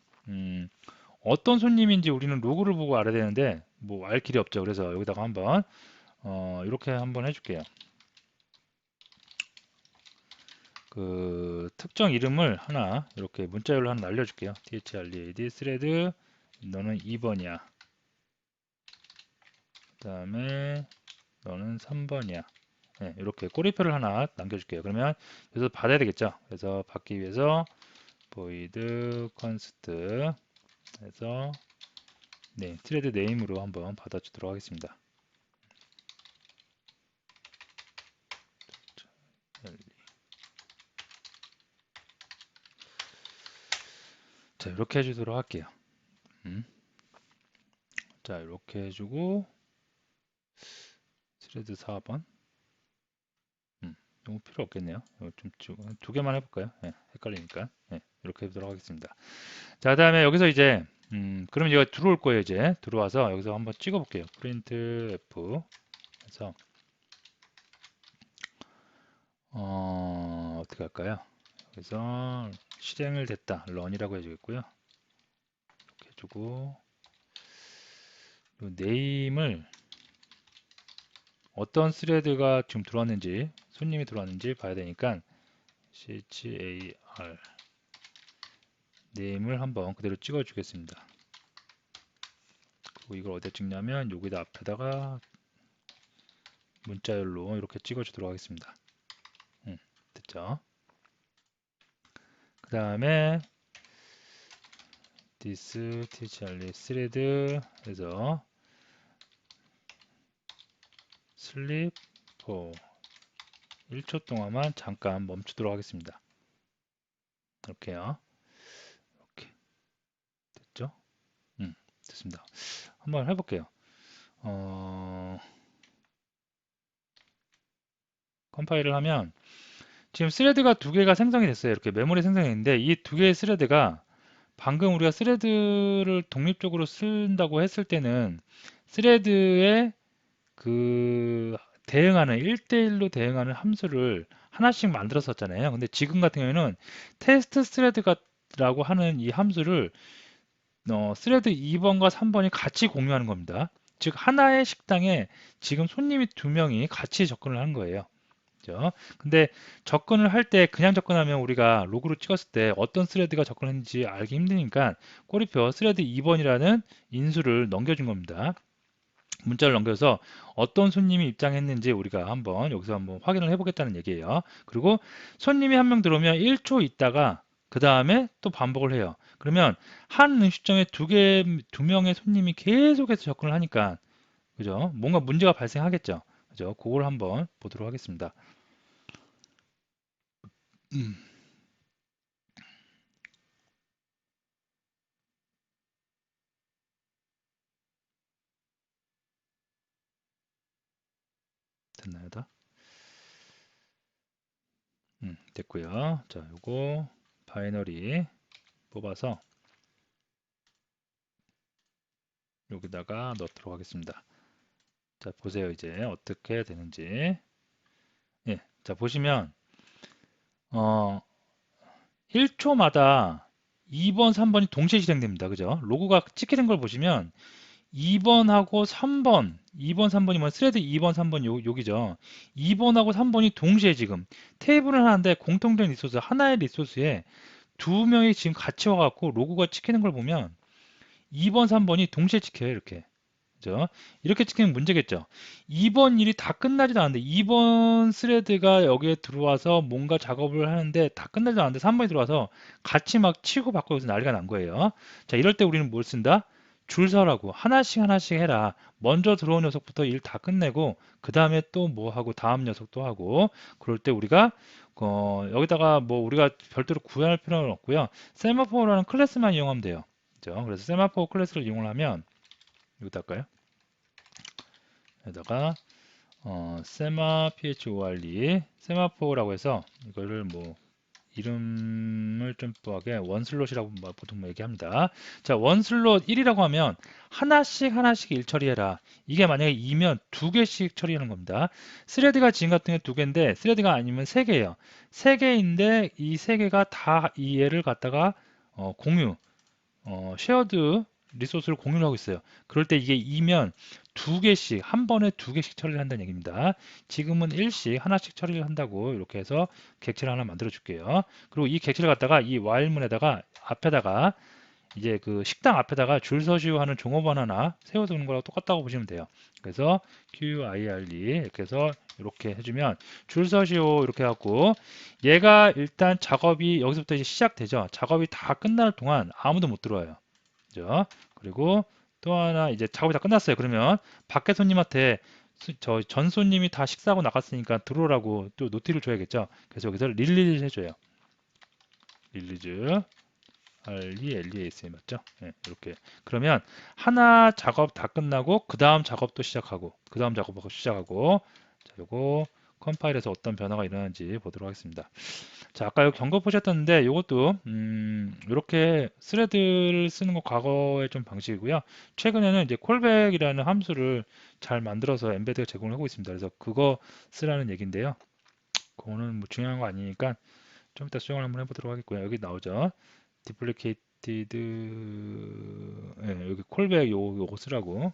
어떤 손님인지 우리는 로그를 보고 알아야 되는데 뭐 알 길이 없죠. 그래서 여기다가 한번 이렇게 한번 해줄게요. 그 특정 이름을 하나 이렇게 문자열로 하나 날려줄게요. thrlead 스레드 너는 2번이야. 그 다음에 너는 3번이야. 예, 이렇게 꼬리표를 하나 남겨줄게요. 그러면 여기서 받아야 되겠죠. 그래서 받기 위해서 void const 해서 네, thread name으로 한번 받아주도록 하겠습니다. 자, 이렇게 해주도록 할게요. 자, 이렇게 해주고 thread 4번 너무 필요 없겠네요. 이거 좀 두 개만 해볼까요? 예, 헷갈리니까. 예, 이렇게 해보도록 하겠습니다. 자, 그다음에 여기서 이제 그럼 이거 들어올 거예요. 이제 들어와서 여기서 한번 찍어볼게요. print f 해서 어떻게 할까요? 그래서 실행을 됐다. run이라고 해주겠고요. 이렇게 해주고 네임을 어떤 스레드가 지금 들어왔는지 손님이 들어왔는지 봐야 되니까 char 네임을 한번 그대로 찍어 주겠습니다. 그리고 이걸 어디에 찍냐면 여기다 앞에다가 문자열로 이렇게 찍어 주도록 하겠습니다. 됐죠? 그 다음에 this tcharlie thread 해서 sleep for 1초 동안만 잠깐 멈추도록 하겠습니다. 이렇게요. 이렇게 됐죠? 됐습니다. 한번 해볼게요. 컴파일을 하면 지금 스레드가 두 개가 생성이 됐어요. 이렇게 메모리 생성했는데 이 두 개의 스레드가 방금 우리가 스레드를 독립적으로 쓴다고 했을 때는 스레드에 그 대응하는 1대1로 대응하는 함수를 하나씩 만들었었잖아요. 근데 지금 같은 경우에는 테스트 스레드라고 하는 이 함수를 스레드 2번과 3번이 같이 공유하는 겁니다. 즉 하나의 식당에 지금 손님이 두 명이 같이 접근을 하는 거예요. 그죠? 근데 접근을 할 때 그냥 접근하면 우리가 로그로 찍었을 때 어떤 스레드가 접근했는지 알기 힘드니까 꼬리표 스레드 2번이라는 인수를 넘겨준 겁니다. 문자를 넘겨서 어떤 손님이 입장했는지 우리가 한번 여기서 한번 확인을 해보겠다는 얘기예요. 그리고 손님이 한 명 들어오면 1초 있다가 그 다음에 또 반복을 해요. 그러면 한 음식점에 두 명의 손님이 계속해서 접근을 하니까 그죠? 뭔가 문제가 발생하겠죠. 그죠? 그걸 한번 보도록 하겠습니다. 음, 됐나요, 다? 됐고요. 자, 요거 바이너리 뽑아서 여기다가 넣도록 하겠습니다. 자, 보세요. 이제 어떻게 되는지. 예, 자, 보시면 1초마다 2번, 3번이 동시에 실행됩니다. 그죠? 로그가 찍히는 걸 보시면 2번하고 3번, 2번, 3번이 뭐 스레드 2번, 3번 여기죠. 2번하고 3번이 동시에 지금 테이블을 하는데 공통된 리소스, 하나의 리소스에 두 명이 지금 같이 와갖고 로그가 찍히는 걸 보면 2번, 3번이 동시에 찍혀요. 이렇게. 그죠? 이렇게 찍히면 문제겠죠. 2번 일이 다 끝나지도 않는데 2번 스레드가 여기에 들어와서 뭔가 작업을 하는데 다 끝나지도 않는데 3번이 들어와서 같이 막 치고 받고 여기서 난리가 난 거예요. 자, 이럴 때 우리는 뭘 쓴다? 줄 서라고 하나씩 하나씩 해라. 먼저 들어온 녀석부터 일 다 끝내고 그 다음에 또 뭐 하고 다음 녀석도 하고 그럴 때 우리가 여기다가 뭐 우리가 별도로 구현할 필요는 없고요. 세마포라는 클래스만 이용하면 돼요. 그죠? 그래서 세마포 클래스를 이용을 하면 여기다 할까요? 여기다가 세마 phor이 세마포라고 해서 이거를 뭐 이름을 좀 뽀하게 원슬롯이라고 보통 얘기합니다. 자, 원슬롯 1이라고 하면 하나씩 하나씩 일 처리해라. 이게 만약에 2면 두 개씩 처리하는 겁니다. 스레드가 지금 같은 경우 두 개인데 스레드가 아니면 세 개예요. 세 개인데 이 세 개가 다 이 얘를 갖다가 공유 쉐어드 리소스를 공유를 하고 있어요. 그럴 때 이게 2면 두 개씩 한 번에 두 개씩 처리를 한다는 얘기입니다. 지금은 일씩 하나씩 처리를 한다고 이렇게 해서 객체를 하나 만들어 줄게요. 그리고 이 객체를 갖다가 이 while문에다가 앞에다가 이제 그 식당 앞에다가 줄 서시오 하는 종업원 하나 세워두는 거랑 똑같다고 보시면 돼요. 그래서 QIRE 이렇게 해서 이렇게 해주면 줄 서시오 이렇게 하고 얘가 일단 작업이 여기서부터 이제 시작되죠. 작업이 다 끝날 동안 아무도 못 들어와요. 그죠? 그리고 또 하나 이제 작업이 다 끝났어요. 그러면 밖에 손님한테 저 전 손님이 다 식사하고 나갔으니까 들어오라고 또 노티를 줘야겠죠. 그래서 여기서 릴리즈 해줘요. 릴리즈 RELEAS 맞죠? 네, 이렇게 그러면 하나 작업 다 끝나고 그 다음 작업도 시작하고 그 다음 작업하고 시작하고 자 요거 컴파일에서 어떤 변화가 일어나는지 보도록 하겠습니다. 자 아까 여기 경고 보셨던데 이것도 이렇게 스레드를 쓰는 거 과거의 좀 방식이고요. 최근에는 이제 콜백이라는 함수를 잘 만들어서 엠베드가 제공을 하고 있습니다. 그래서 그거 쓰라는 얘기인데요. 그거는 뭐 중요한 거 아니니까 좀 이따 수정을 한번 해보도록 하겠고요. 여기 나오죠. 디플리케이티드 여기 콜백 요거 쓰라고.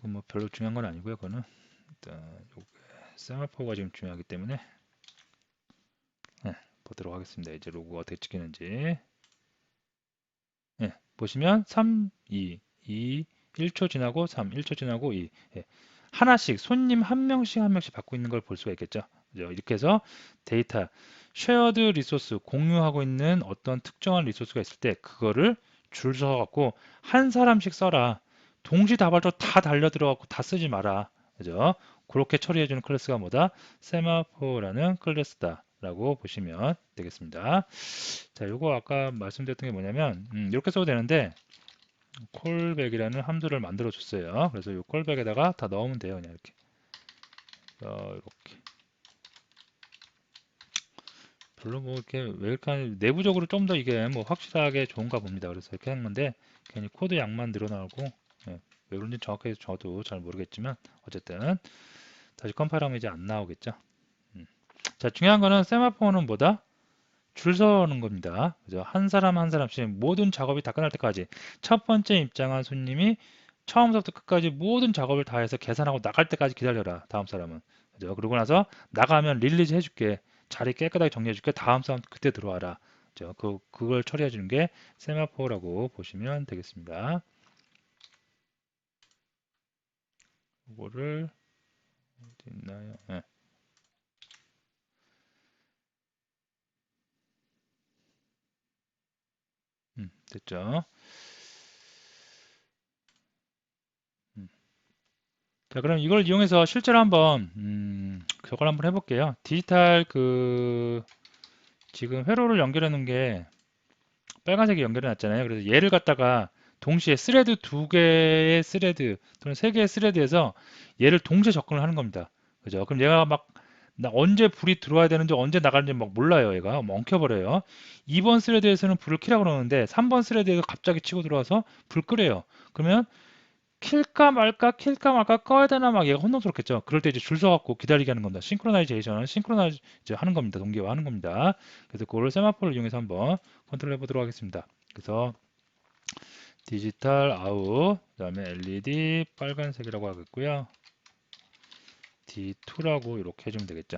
뭐 별로 중요한 건 아니고요. 그거는 일단 요게 세마포가 지금 중요하기 때문에 보도록 하겠습니다. 이제 로고가 어떻게 찍히는지. 보시면 3, 2, 1초 지나고 3, 1초 지나고 2. 하나씩 손님 한 명씩 한 명씩 받고 있는 걸 볼 수가 있겠죠. 그죠? 이렇게 해서 데이터 쉐어드 리소스 공유하고 있는 어떤 특정한 리소스가 있을 때 그거를 줄 서서 갖고 한 사람씩 써라. 동시다발적으로 다 달려 들어가고 다 쓰지 마라. 그죠? 그렇게 처리해주는 클래스가 뭐다? 세마포라는 클래스다. 라고 보시면 되겠습니다. 자, 요거 아까 말씀드렸던 게 뭐냐면 이렇게 써도 되는데 콜백이라는 함수를 만들어 줬어요. 그래서 이 콜백에다가 다 넣으면 돼요. 그냥 이렇게. 이렇게. 별로 뭐 이렇게 왜 이렇게 내부적으로 좀 더 이게 뭐 확실하게 좋은가 봅니다. 그래서 이렇게 한 건데 괜히 코드 양만 늘어나고 왜 그런지 정확하게 저도 잘 모르겠지만 어쨌든 다시 컴파일하면 이제 안 나오겠죠. 자, 중요한 거는 세마포는 뭐다? 줄 서는 겁니다. 그죠? 한 사람 한 사람씩 모든 작업이 다 끝날 때까지 첫 번째 입장한 손님이 처음부터 끝까지 모든 작업을 다 해서 계산하고 나갈 때까지 기다려라. 다음 사람은. 그죠? 그러고 나서 나가면 릴리즈 해줄게. 자리 깨끗하게 정리해줄게. 다음 사람 그때 들어와라. 그죠? 그걸 처리해 주는 게 세마포라고 보시면 되겠습니다. 이거를 어디 있나요? 네. 됐죠? 음. 자, 그럼 이걸 이용해서 실제로 한번 저걸 한번 해볼게요. 디지털 지금 회로를 연결해 놓은 게 빨간색이 연결해 놨잖아요. 그래서 얘를 갖다가 동시에 스레드 두 개의 스레드 또는 세 개의 스레드에서 얘를 동시에 접근을 하는 겁니다. 그죠? 그럼 얘가 막 언제 불이 들어와야 되는지 언제 나가는지 막 몰라요. 얘가 막 엉켜버려요. 2번 스레드에서는 불을 켜라고 그러는데 3번 스레드에서 갑자기 치고 들어와서 불 끄래요. 그러면 킬까 말까 꺼야 되나 막 얘가 혼동스럽겠죠. 그럴 때 이제 줄 서갖고 기다리게 하는 겁니다. 싱크로나이제이션은 싱크로나이즈 하는 겁니다. 동기화하는 겁니다. 그래서 그거를 세마포를 이용해서 한번 컨트롤 해보도록 하겠습니다. 그래서 디지털 아웃, 그다음에 LED 빨간색이라고 하겠고요. D2라고 이렇게 해주면 되겠죠.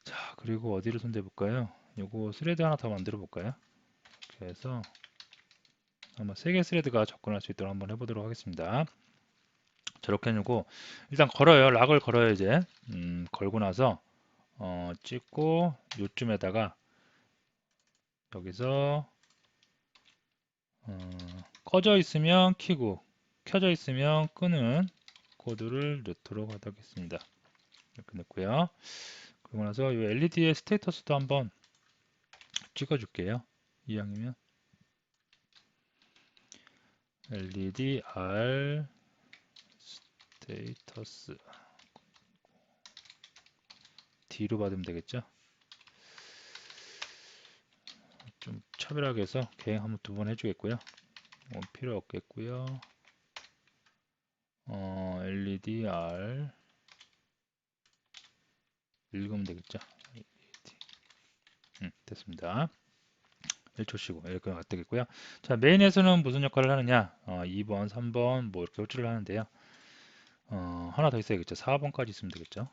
자, 그리고 어디를 손대 볼까요? 요거 스레드 하나 더 만들어 볼까요? 그래서 아마 3개 스레드가 접근할 수 있도록 한번 해보도록 하겠습니다. 저렇게 해놓고 일단 걸어요. 락을 걸어요. 이제 걸고 나서 찍고 요쯤에다가 여기서 꺼져 있으면 켜고 켜져 있으면 끄는 코드를 넣도록 하겠습니다. 이렇게 넣고요. 그리고 나서 이 LED의 스테이터스도 한번 찍어줄게요. 이왕이면 LED R 스테이터스 D로 받으면 되겠죠. 좀 차별하게 해서 개행 한번 2번 해주겠고요. 필요 없겠고요. LED R 읽으면 되겠죠. 됐습니다. 1초 쉬고 이렇게 되겠고요. 자, 메인에서는 무슨 역할을 하느냐? 2번, 3번 뭐 이렇게 호출을 하는데요. 하나 더 있어야겠죠. 4번까지 있으면 되겠죠.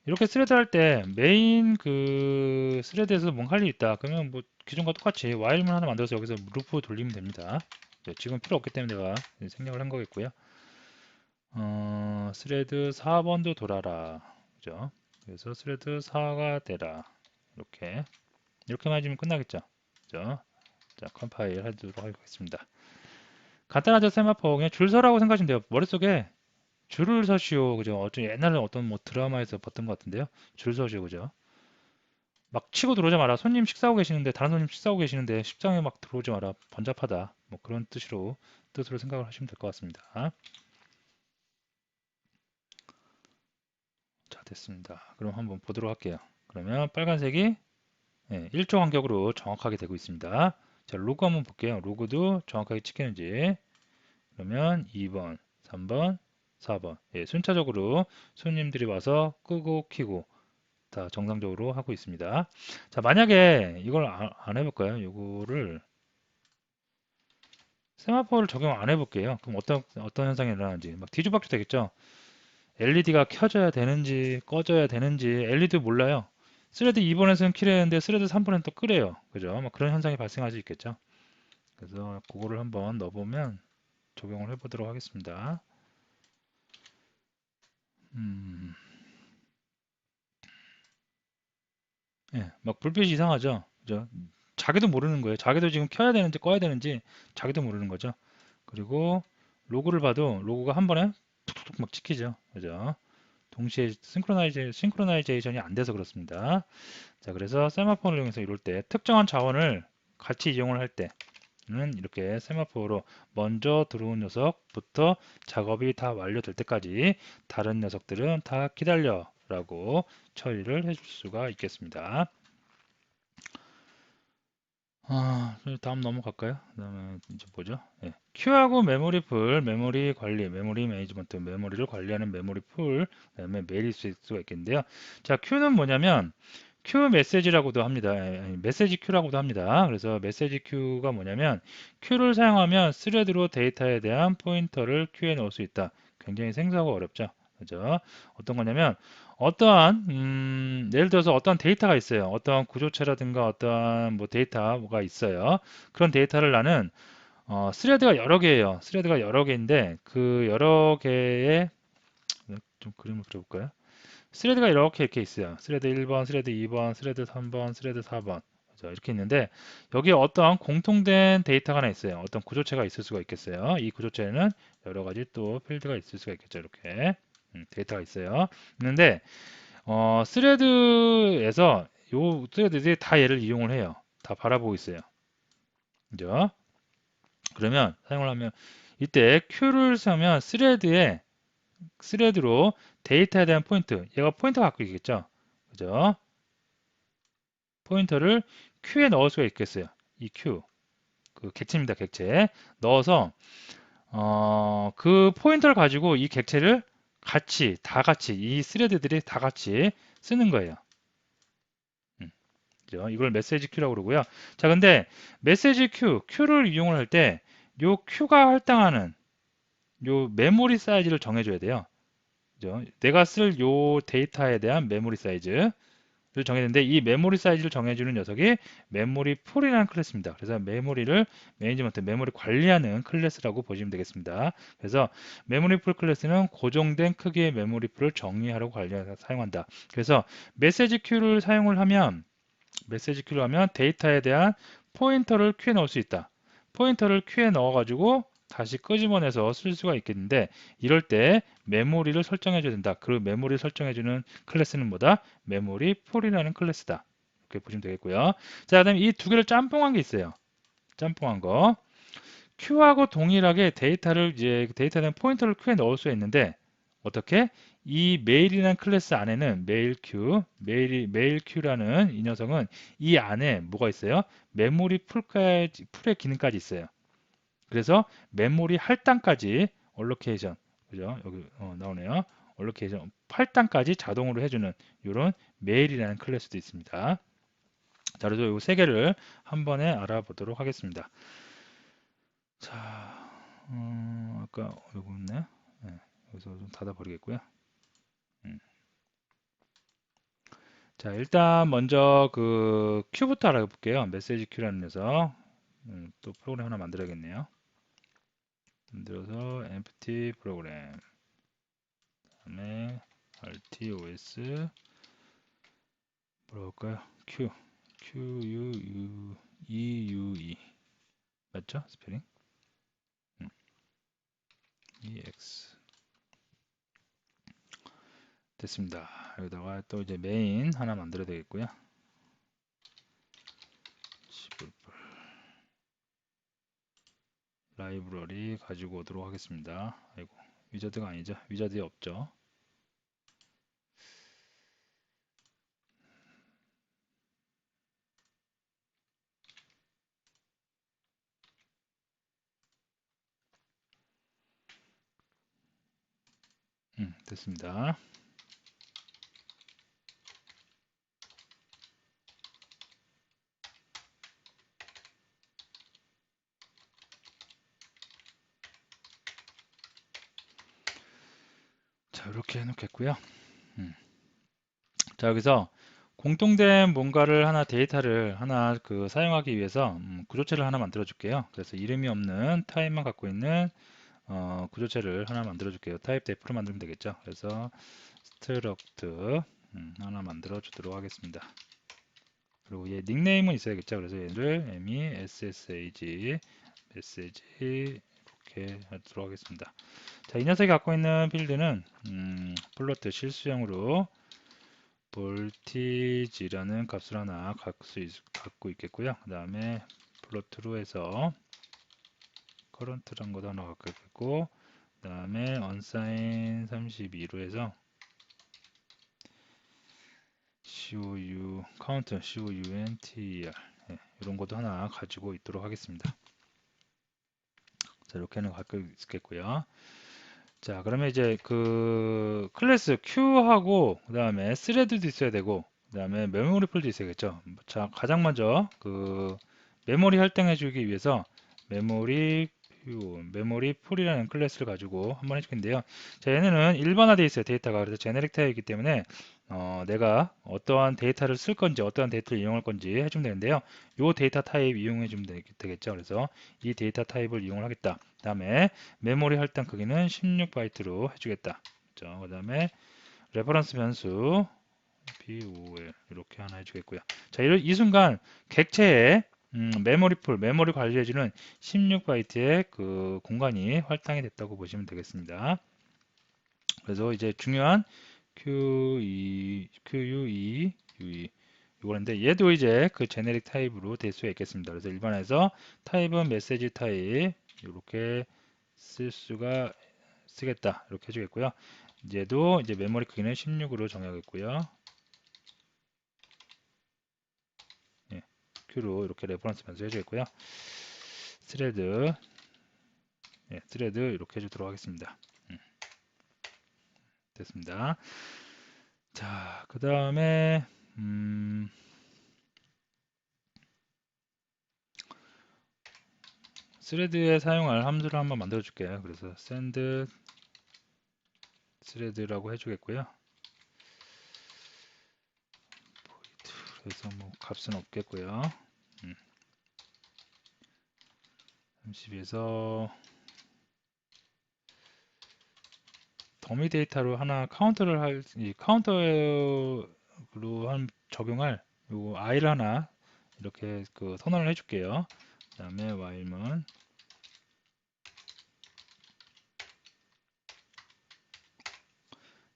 이렇게 스레드 할 때 메인 그 스레드에서 뭔가 할 일 있다. 그러면 뭐 기존과 똑같이 while문 하나 만들어서 여기서 루프 돌리면 됩니다. 지금 필요 없기 때문에 내가 생략을 한 거겠고요. 스레드 4번도 돌아라. 그죠? 그래서 스레드 4가 되라. 이렇게만 해주면 끝나겠죠. 그죠? 자, 컴파일 하도록 하겠습니다. 간단하죠, 세마포. 그냥 줄 서라고 생각하시면 돼요. 머릿속에 줄을 서시오. 그죠? 옛날에 어떤 뭐 드라마에서 봤던 것 같은데요. 줄 서시오. 그죠? 막 치고 들어오지 마라. 손님 식사하고 계시는데, 다른 손님 식사하고 계시는데, 식장에 막 들어오지 마라. 번잡하다. 뭐 그런 뜻으로 생각을 하시면 될 것 같습니다. 자, 됐습니다. 그럼 한번 보도록 할게요. 그러면 빨간색이 1조 간격으로 정확하게 되고 있습니다. 자, 로그 한번 볼게요. 로그도 정확하게 찍히는지. 그러면 2번, 3번, 4번. 순차적으로 손님들이 와서 끄고 켜고 다 정상적으로 하고 있습니다. 자, 만약에 이걸 안 해볼까요? 이거를 세마포를 적용 안 해볼게요. 그럼 어떤 현상이 일어나는지 막 뒤죽박죽 되겠죠? LED가 켜져야 되는지 꺼져야 되는지 LED 몰라요. 스레드 2번에서는 킬했는데 스레드 3번에는 또 끄래요. 그죠? 뭐 그런 현상이 발생할 수 있겠죠. 그래서 그거를 한번 넣어보면 적용을 해보도록 하겠습니다. 음, 막 불빛이 이상하죠. 그죠? 자기도 모르는 거예요. 자기도 지금 켜야 되는지 꺼야 되는지 자기도 모르는 거죠. 그리고 로고를 봐도 로고가 한 번에 툭툭툭 막 찍히죠. 그죠? 동시에 싱크로나이제이션이 안 돼서 그렇습니다. 자, 그래서 세마포를 이용해서 이럴 때 특정한 자원을 같이 이용을 할 때는 이렇게 세마포로 먼저 들어온 녀석부터 작업이 다 완료될 때까지 다른 녀석들은 다 기다려 라고 처리를 해줄 수가 있겠습니다. 다음 넘어갈까요? 그다음에 이제 뭐죠? Q하고 메모리 풀, 메모리 관리, 메모리 매니지먼트, 메모리를 관리하는 메모리 풀, 그다음에 메일일 수가 있겠는데요. 자, Q는 뭐냐면 Q 메시지라고도 합니다. 아니, 메시지 Q라고도 합니다. 그래서 메시지 Q가 뭐냐면 Q를 사용하면 스레드로 데이터에 대한 포인터를 Q에 넣을 수 있다. 굉장히 생소하고 어렵죠. 그죠? 어떤 거냐면 어떠한 예를 들어서 어떠한 데이터가 있어요. 어떠한 구조체라든가 어떠한 뭐 데이터가 있어요. 그런 데이터를 나는 스레드가 여러 개예요. 스레드가 여러 개인데 그 여러 개의 좀 그림을 그려볼까요? 스레드가 이렇게 있어요. 스레드 1번, 스레드 2번, 스레드 3번, 스레드 4번. 이렇게 있는데 여기에 어떠한 공통된 데이터가 하나 있어요. 어떤 구조체가 있을 수가 있겠어요. 이 구조체는 여러 가지 또 필드가 있을 수가 있겠죠. 이렇게 데이터가 있어요. 있는데 스레드에서 요 스레드들이 다 얘를 이용을 해요. 다 바라보고 있어요. 그죠? 그러면 사용을 하면 이때 Q를 쓰면 스레드로 데이터에 대한 포인트, 얘가 포인터 갖고 있겠죠? 그죠? 포인터를 Q에 넣을 수가 있겠어요. 이 Q, 그 객체입니다. 객체 넣어서 그 포인터를 가지고 이 객체를 다 같이 이 스레드들이 다 같이 쓰는 거예요. 그죠? 이걸 메시지 큐라고 그러고요. 자, 근데 메시지 큐를 이용을 할 때 요 큐가 할당하는 요 메모리 사이즈를 정해줘야 돼요. 그죠? 내가 쓸 요 데이터에 대한 메모리 사이즈를 정해야 되는데 이 메모리 사이즈를 정해주는 녀석이 메모리 풀이라는 클래스입니다. 그래서 메모리를 매니지먼트, 메모리 관리하는 클래스라고 보시면 되겠습니다. 그래서 메모리 풀 클래스는 고정된 크기의 메모리 풀을 정리하려고 사용한다. 그래서 메시지 큐를 사용을 하면 메시지 큐를 하면 데이터에 대한 포인터를 큐에 넣을 수 있다. 포인터를 큐에 넣어가지고 다시 끄집어내서 쓸 수가 있겠는데 이럴 때 메모리를 설정해 줘야 된다. 그 메모리 설정해 주는 클래스는 뭐다? 메모리 풀이라는 클래스다. 이렇게 보시면 되겠고요. 자, 그다음에 이 두 개를 짬뽕한 게 있어요. 짬뽕한 거. Q하고 동일하게 데이터에 대한 포인터를 Q에 넣을 수 있는데 어떻게? 이 메일이라는 클래스 안에는 메일 Q라는 이 녀석은 이 안에 뭐가 있어요? 메모리 풀의 기능까지 있어요. 그래서 메모리 할당까지 얼로케이션, 그죠? 여기 나오네요. 얼로케이션 할당까지 자동으로 해주는 이런 메일이라는 클래스도 있습니다. 자, 그래서 이 세 개를 한 번에 알아보도록 하겠습니다. 자, 아까 요거 있네. 네, 여기서 좀 닫아버리겠고요. 음. 자, 일단 먼저 그 큐부터 알아볼게요. 메시지 큐라는 녀석. 또 프로그램 하나 만들어야겠네요. 만들어서 empty 프로그램. 그다음에 RTOS 뭐라고 할까요? Q, QUEUE 맞죠? 스페링? EX 됐습니다. 여기다가 또 이제 메인 하나 만들어야 되겠고요. 라이브러리 가지고 오도록 하겠습니다. 아이고, 위자드가 아니죠. 위자드에 없죠. 됐습니다. 자, 이렇게 해놓겠고요. 자, 여기서 공통된 뭔가를 하나 데이터를 하나 그 사용하기 위해서 구조체를 하나 만들어 줄게요. 그래서 이름이 없는 타입만 갖고 있는 구조체를 하나 만들어 줄게요. 타입 대표로 만들면 되겠죠. 그래서 struct 하나 만들어 주도록 하겠습니다. 그리고 얘 닉네임은 있어야겠죠. 그래서 얘를 message 메시지 이렇게 하도록 하겠습니다. 자, 이 녀석이 갖고 있는 필드는 플로트 실수형으로 볼티지라는 값을 하나 갖고 있겠고요. 그 다음에 플로트로 해서 커런트라는 것도 하나 갖고 있고, 그 다음에 unsign 32로 해서 COU count COUNTER 이런 것도 하나 가지고 있도록 하겠습니다. 자, 이렇게는 갖고 있겠고요. 자, 그러면 이제 그 클래스 Q하고 그 다음에 스레드도 있어야 되고 그 다음에 메모리 풀도 있어야겠죠. 자, 가장 먼저 그 메모리 할당해 주기 위해서 메모리 풀이라는 클래스를 가지고 한번 해줄 건데요. 자, 얘네는 일반화되어 있어요. 데이터가. 그래서 제네릭 타입이기 때문에 내가 어떠한 데이터를 쓸 건지 어떠한 데이터를 이용할 건지 해주면 되는데요. 이 데이터 타입 이용해 주면 되겠죠. 그래서 이 데이터 타입을 이용을 하겠다. 그 다음에 메모리 할당 크기는 16바이트로 해주겠다. 그 다음에 레퍼런스 변수 BOL 이렇게 하나 해주겠고요. 자, 이 순간 객체에 메모리 관리해주는 16바이트의 그 공간이 할당이 됐다고 보시면 되겠습니다. 그래서 이제 중요한 QUE 이거인데 얘도 이제 그 제네릭 타입으로 될 수 있겠습니다. 그래서 일반에서 타입은 메시지 타입 이렇게 쓰겠다 이렇게 해주겠고요. 얘도 이제 메모리 크기는 16으로 정하겠고요. 예, Q로 이렇게 레퍼런스 변수 해주겠고요. 스레드 스레드 이렇게 해주도록 하겠습니다. 됐습니다. 자, 그 다음에 스레드에 사용할 함수를 한번 만들어 줄게요. 그래서 send 스레드라고 해주겠고요. 그래서 뭐 값은 없겠고요. 30에서 더미 데이터로 하나 카운터로 적용할 요 i를 하나 이렇게 그 선언을 해줄게요. 그 다음에 while문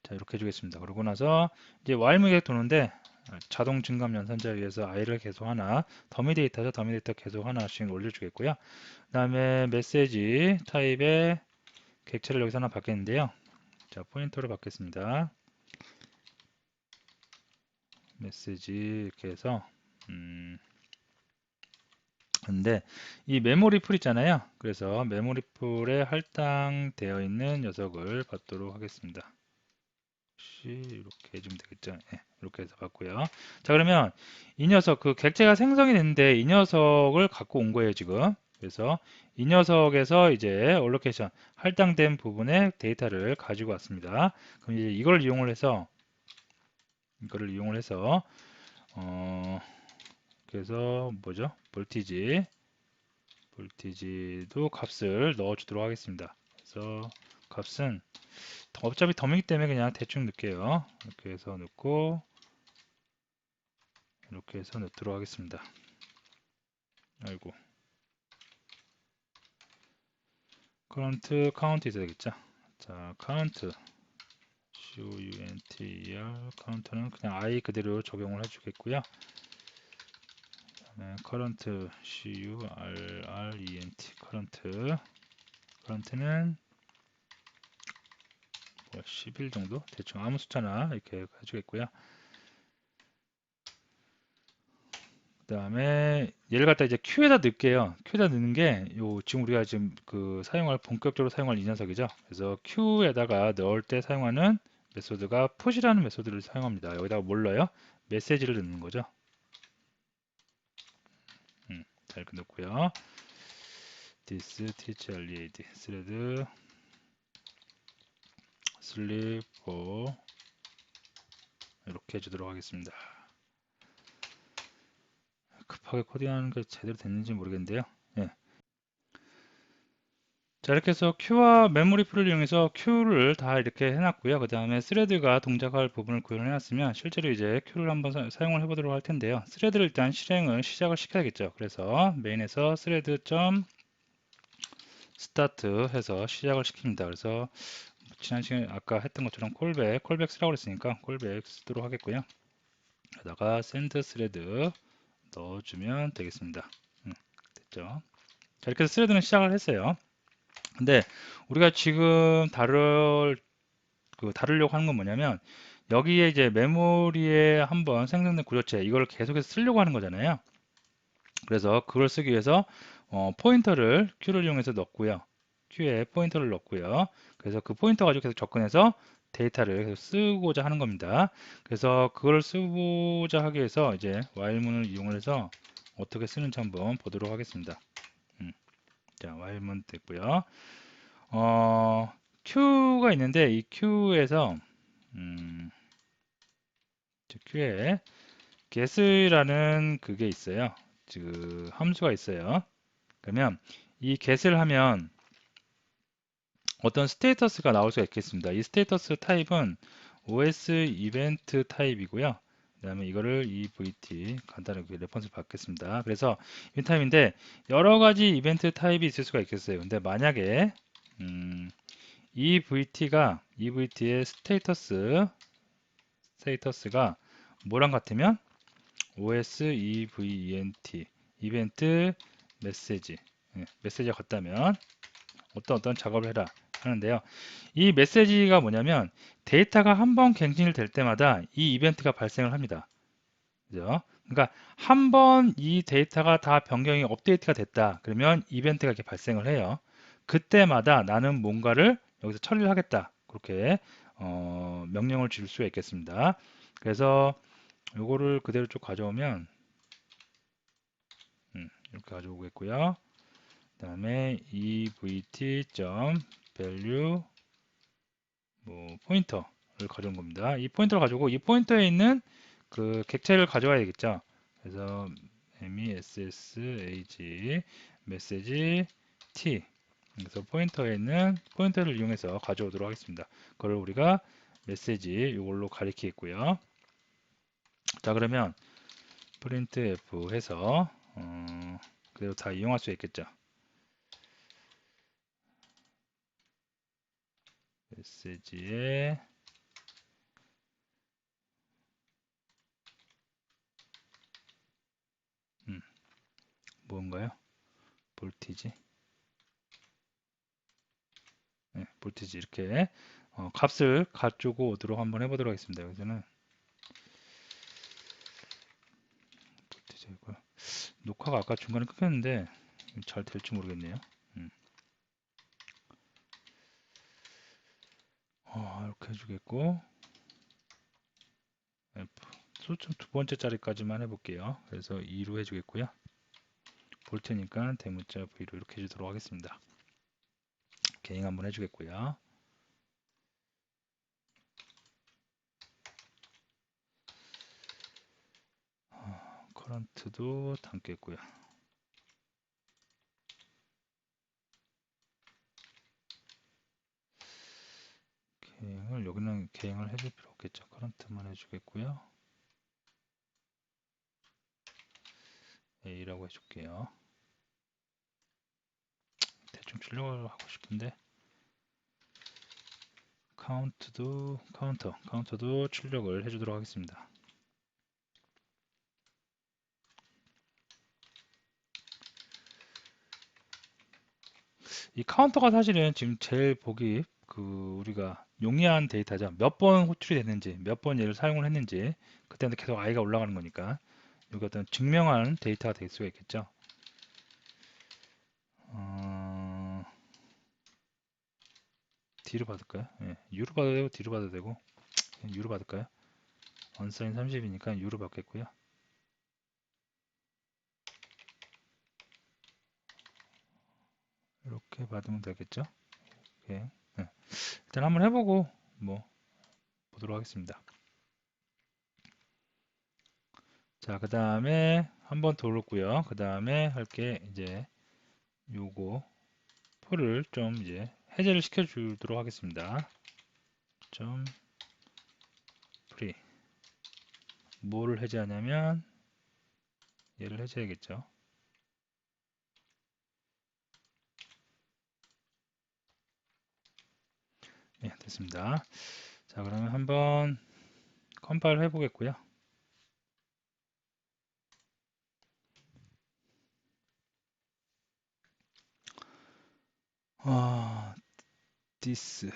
자, 이렇게 해주겠습니다. 그러고 나서 이제 while문이 도는데 자동 증감 연산자에 의해서 i를 계속 하나 더미 데이터죠. 더미 데이터 계속 하나씩 올려주겠고요. 그 다음에 메시지 타입의 객체를 여기서 하나 받겠는데요. 자, 포인터를 받겠습니다. 메시지 이렇게 해서 근데 이 메모리 풀 있잖아요. 그래서 메모리 풀에 할당되어 있는 녀석을 받도록 하겠습니다. 혹시 이렇게 해주면 되겠죠. 네, 이렇게 해서 받고요. 자, 그러면 이 녀석 그 객체가 생성이 됐는데 이 녀석을 갖고 온 거예요, 지금. 그래서 이 녀석에서 이제 얼로케이션 할당된 부분의 데이터를 가지고 왔습니다. 그럼 이제 이걸 이용을 해서 이거를 이용을 해서 그래서 뭐죠? 볼티지도 값을 넣어 주도록 하겠습니다. 그래서 값은 어차피 덤이기 때문에 그냥 대충 넣을게요. 이렇게 해서 넣고 이렇게 해서 넣도록 하겠습니다. 아이고, current count 있어야 되겠죠. 자, count count count는 그냥 i 그대로 적용을 해주겠고요. 그다음에 current current는 뭐 10일 정도 대충 아무 숫자나 이렇게 해주겠고요. 그 다음에 얘를 갖다 이제 Q에다 넣을게요. Q에다 넣는 게 지금 우리가 지금 본격적으로 사용할 이 녀석이죠. 그래서 Q에다가 넣을 때 사용하는 메소드가 put이라는 메소드를 사용합니다. 여기다가 뭘 넣어요? 메시지를 넣는 거죠. 자, 이렇게 넣고요. this thread thread sleep for 이렇게 해주도록 하겠습니다. 급하게 코딩하는 게 제대로 됐는지 모르겠는데요. 예. 자, 이렇게 해서 Q와 메모리 풀을 이용해서 Q를 다 이렇게 해놨고요. 그 다음에 스레드가 동작할 부분을 구현을 해놨으면 실제로 이제 Q를 한번 사용을 해보도록 할 텐데요. 스레드를 일단 시작을 시켜야겠죠. 그래서 메인에서 스레드.start 해서 시작을 시킵니다. 그래서 지난 시간에 아까 했던 것처럼 콜백 쓰라고 그랬으니까 콜백 쓰도록 하겠고요. 여기다가 send thread 넣어주면 되겠습니다. 됐죠. 자, 이렇게 해서 스레드는 시작을 했어요. 근데 우리가 지금 다루려고 하는 건 뭐냐면 여기에 이제 메모리에 한번 생성된 구조체 이걸 계속해서 쓰려고 하는 거잖아요. 그래서 그걸 쓰기 위해서 포인터를 Q를 이용해서 넣고요. Q에 포인터를 넣고요. 그래서 그 포인터 가지고 계속 접근해서 데이터를 계속 쓰고자 하는 겁니다. 그래서 그걸 쓰고자 하기 위해서 이제 while문을 이용해서 어떻게 쓰는지 한번 보도록 하겠습니다. 자, while문 됐고요. Q가 있는데 이 Q에서 Q에 get라는 그게 있어요. 그 함수가 있어요. 그러면 이 get을 하면 어떤 스테이터스가 나올 수가 있겠습니다. 이 스테이터스 타입은 OS 이벤트 타입이고요. 그 다음에 이거를 EVT 간단하게 레퍼런스 받겠습니다. 그래서 이 타입인데 여러 가지 이벤트 타입이 있을 수가 있겠어요. 근데 만약에 EVT의 스테이터스가 뭐랑 같으면 OS EVENT 이벤트 메시지 메시지가 같다면 어떤 작업을 해라 하는데요. 이 메시지가 뭐냐면 데이터가 한 번 갱신이 될 때마다 이 이벤트가 발생을 합니다. 그죠? 그러니까 한 번 이 데이터가 다 변경이 업데이트가 됐다. 그러면 이벤트가 이렇게 발생을 해요. 그때마다 나는 뭔가를 여기서 처리를 하겠다. 그렇게 명령을 줄 수가 있겠습니다. 그래서 요거를 그대로 쭉 가져오면 이렇게 가져오겠고요. 그 다음에 evt.value 포인터를 가져온 겁니다. 이 포인터를 가지고 이 포인터에 있는 그 객체를 가져와야 되겠죠. 그래서 message 메시지 t 그래서 포인터에 있는 포인터를 이용해서 가져오도록 하겠습니다. 그걸 우리가 메시지 이걸로 가리키겠고요. 자, 그러면 printf 해서 그대로 다 이용할 수 있겠죠. 메시지에 뭔가요? 볼티지 볼티지 이렇게 값을 가지고 오도록 한번 해보도록 하겠습니다. 여기서는 볼티지고요. 녹화가 아까 중간에 끊겼는데 잘 될지 모르겠네요. 이렇게 해주겠고 F 소점 두 번째 자리까지만 해볼게요. 그래서 2로 해주겠고요. 볼트니까 대문자 V로 이렇게 해주도록 하겠습니다. 개잉 한번 해주겠고요. 커런트도 담겠고요. 계행을 여기는 계행을 해줄 필요 없겠죠. 커런트만 해주겠고요. A라고 해줄게요. 대충 출력을 하고 싶은데 카운터도 출력을 해주도록 하겠습니다. 이 카운터가 사실은 지금 제일 보기 우리가 용이한 데이터죠. 몇 번 호출이 됐는지, 몇 번 얘를 사용을 했는지, 그때는 계속 i가 올라가는 거니까 이거 어떤 증명하는 데이터가 될 수가 있겠죠. D로 받을까요? 예, U로 받아도 되고 D로 받아도 되고 U로 받을까요? 언사인 30이니까 U로 받겠고요. 이렇게 받으면 되겠죠. 예. 네. 일단 한번 해보고 뭐 보도록 하겠습니다. 자, 그 다음에 한번 돌았고요. 그 다음에 할 게 이제 요거 풀을 좀 이제 해제를 시켜 주도록 하겠습니다. 좀 프리 뭐를 해제하냐면 얘를 해제해야겠죠. 네, 됐습니다. 자, 그러면 한번 컴파일 해 보겠고요. this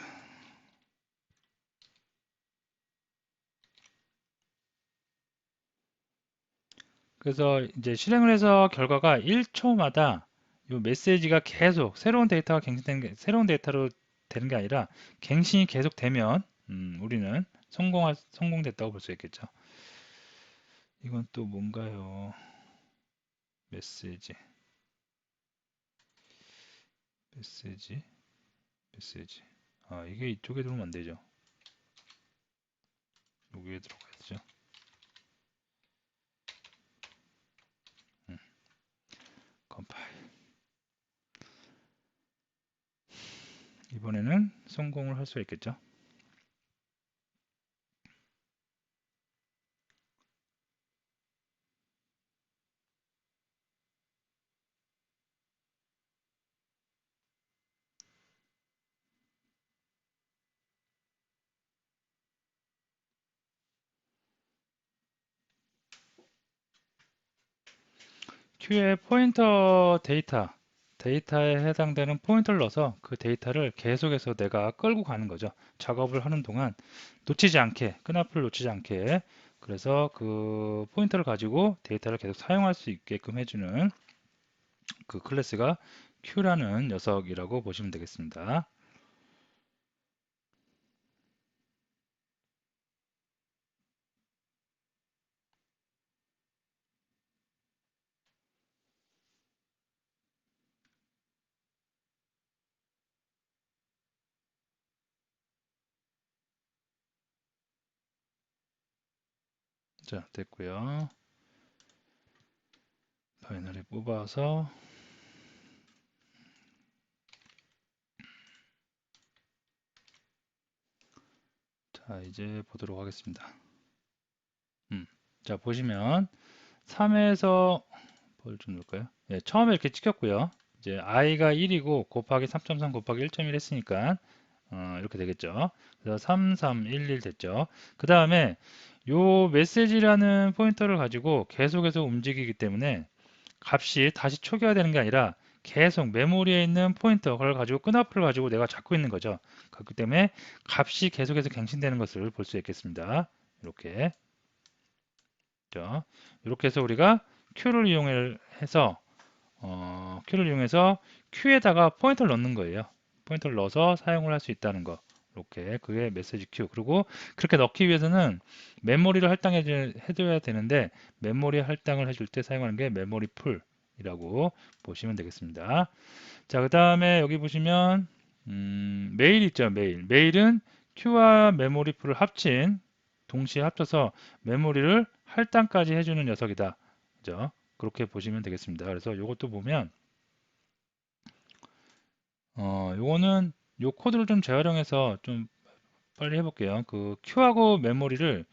그래서 이제 실행을 해서 결과가 1초마다 이 메시지가 계속 새로운 데이터가 갱신되는 게 새로운 데이터로 되는 게 아니라 갱신이 계속 되면 우리는 성공됐다고 볼 수 있겠죠. 이건 또 뭔가요? 메시지 이게 이쪽에 들어오면 안 되죠. 여기에 들어가야죠. 컴파일. 이번에는 성공을 할 수 있겠죠. Q에 포인터 데이터에 해당되는 포인터를 넣어서 그 데이터를 계속해서 내가 끌고 가는 거죠. 작업을 하는 동안 놓치지 않게, 끈앞을 놓치지 않게. 그래서 그 포인터를 가지고 데이터를 계속 사용할 수 있게끔 해주는 그 클래스가 Q라는 녀석이라고 보시면 되겠습니다. 자, 됐고요. 바이너리 뽑아서 자, 이제 보도록 하겠습니다. 자, 보시면 3에서 뭘 좀 넣을까요? 예, 처음에 이렇게 찍혔고요. 이제 i가 1이고 곱하기 3.3 곱하기 1.1 했으니까 이렇게 되겠죠. 그래서 3, 3, 1, 1 됐죠. 그 다음에 요 메시지라는 포인터를 가지고 계속해서 움직이기 때문에 값이 다시 초기화되는 게 아니라 계속 메모리에 있는 포인터 그걸 가지고 끈앞을 가지고 내가 잡고 있는 거죠. 그렇기 때문에 값이 계속해서 갱신되는 것을 볼 수 있겠습니다. 이렇게 이렇게 해서 우리가 Q를 이용해서 Q에다가 포인터를 넣는 거예요. 포인터를 넣어서 사용을 할 수 있다는 거. 이렇게 그게 메시지 Q. 그리고 그렇게 넣기 위해서는 메모리를 해줘야 되는데 메모리 할당을 해줄 때 사용하는 게 메모리 풀이라고 보시면 되겠습니다. 자, 그 다음에 여기 보시면 메일 있죠. 메일은 Q와 메모리 풀을 동시에 합쳐서 메모리를 할당까지 해주는 녀석이다. 되겠죠. 그렇게 보시면 되겠습니다. 그래서 이것도 보면 요거는 요 코드를 좀 재활용해서 좀 빨리 해볼게요. 그 Q하고 메모리를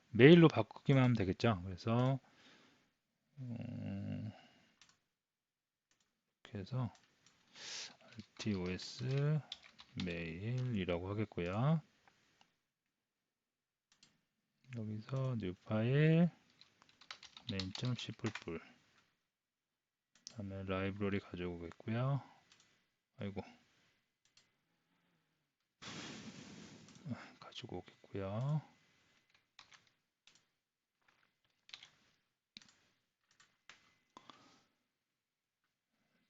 메일로 바꾸기만 하면 되겠죠. 그래서 이렇게 해서 TOS 메일이라고 하겠고요. 여기서 new 파일 main.c++ 다음에 라이브러리 가져오겠고요. 아이고 가지고 오겠고요.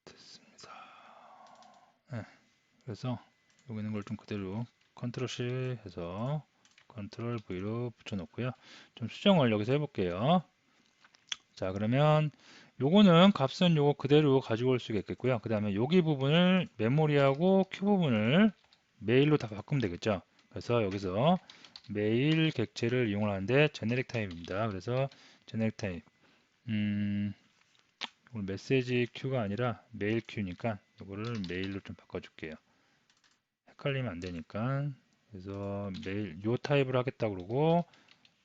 됐습니다. 네, 그래서 여기 있는 걸 좀 그대로 컨트롤 C 해서 컨트롤 V로 붙여놓고요. 좀 수정을 여기서 해볼게요. 자, 그러면 요거는 값은 요거 그대로 가지고 올 수가 있겠고요. 그 다음에 여기 부분을 메모리하고 Q 부분을 메일로 다 바꾸면 되겠죠. 그래서 여기서 메일 객체를 이용하는데 제네릭 타입입니다. 그래서 제네릭 타입 오늘 메시지 큐가 아니라 메일 큐니까 이거를 메일로 좀 바꿔줄게요. 헷갈리면 안 되니까. 그래서 메일 요 타입을 하겠다 그러고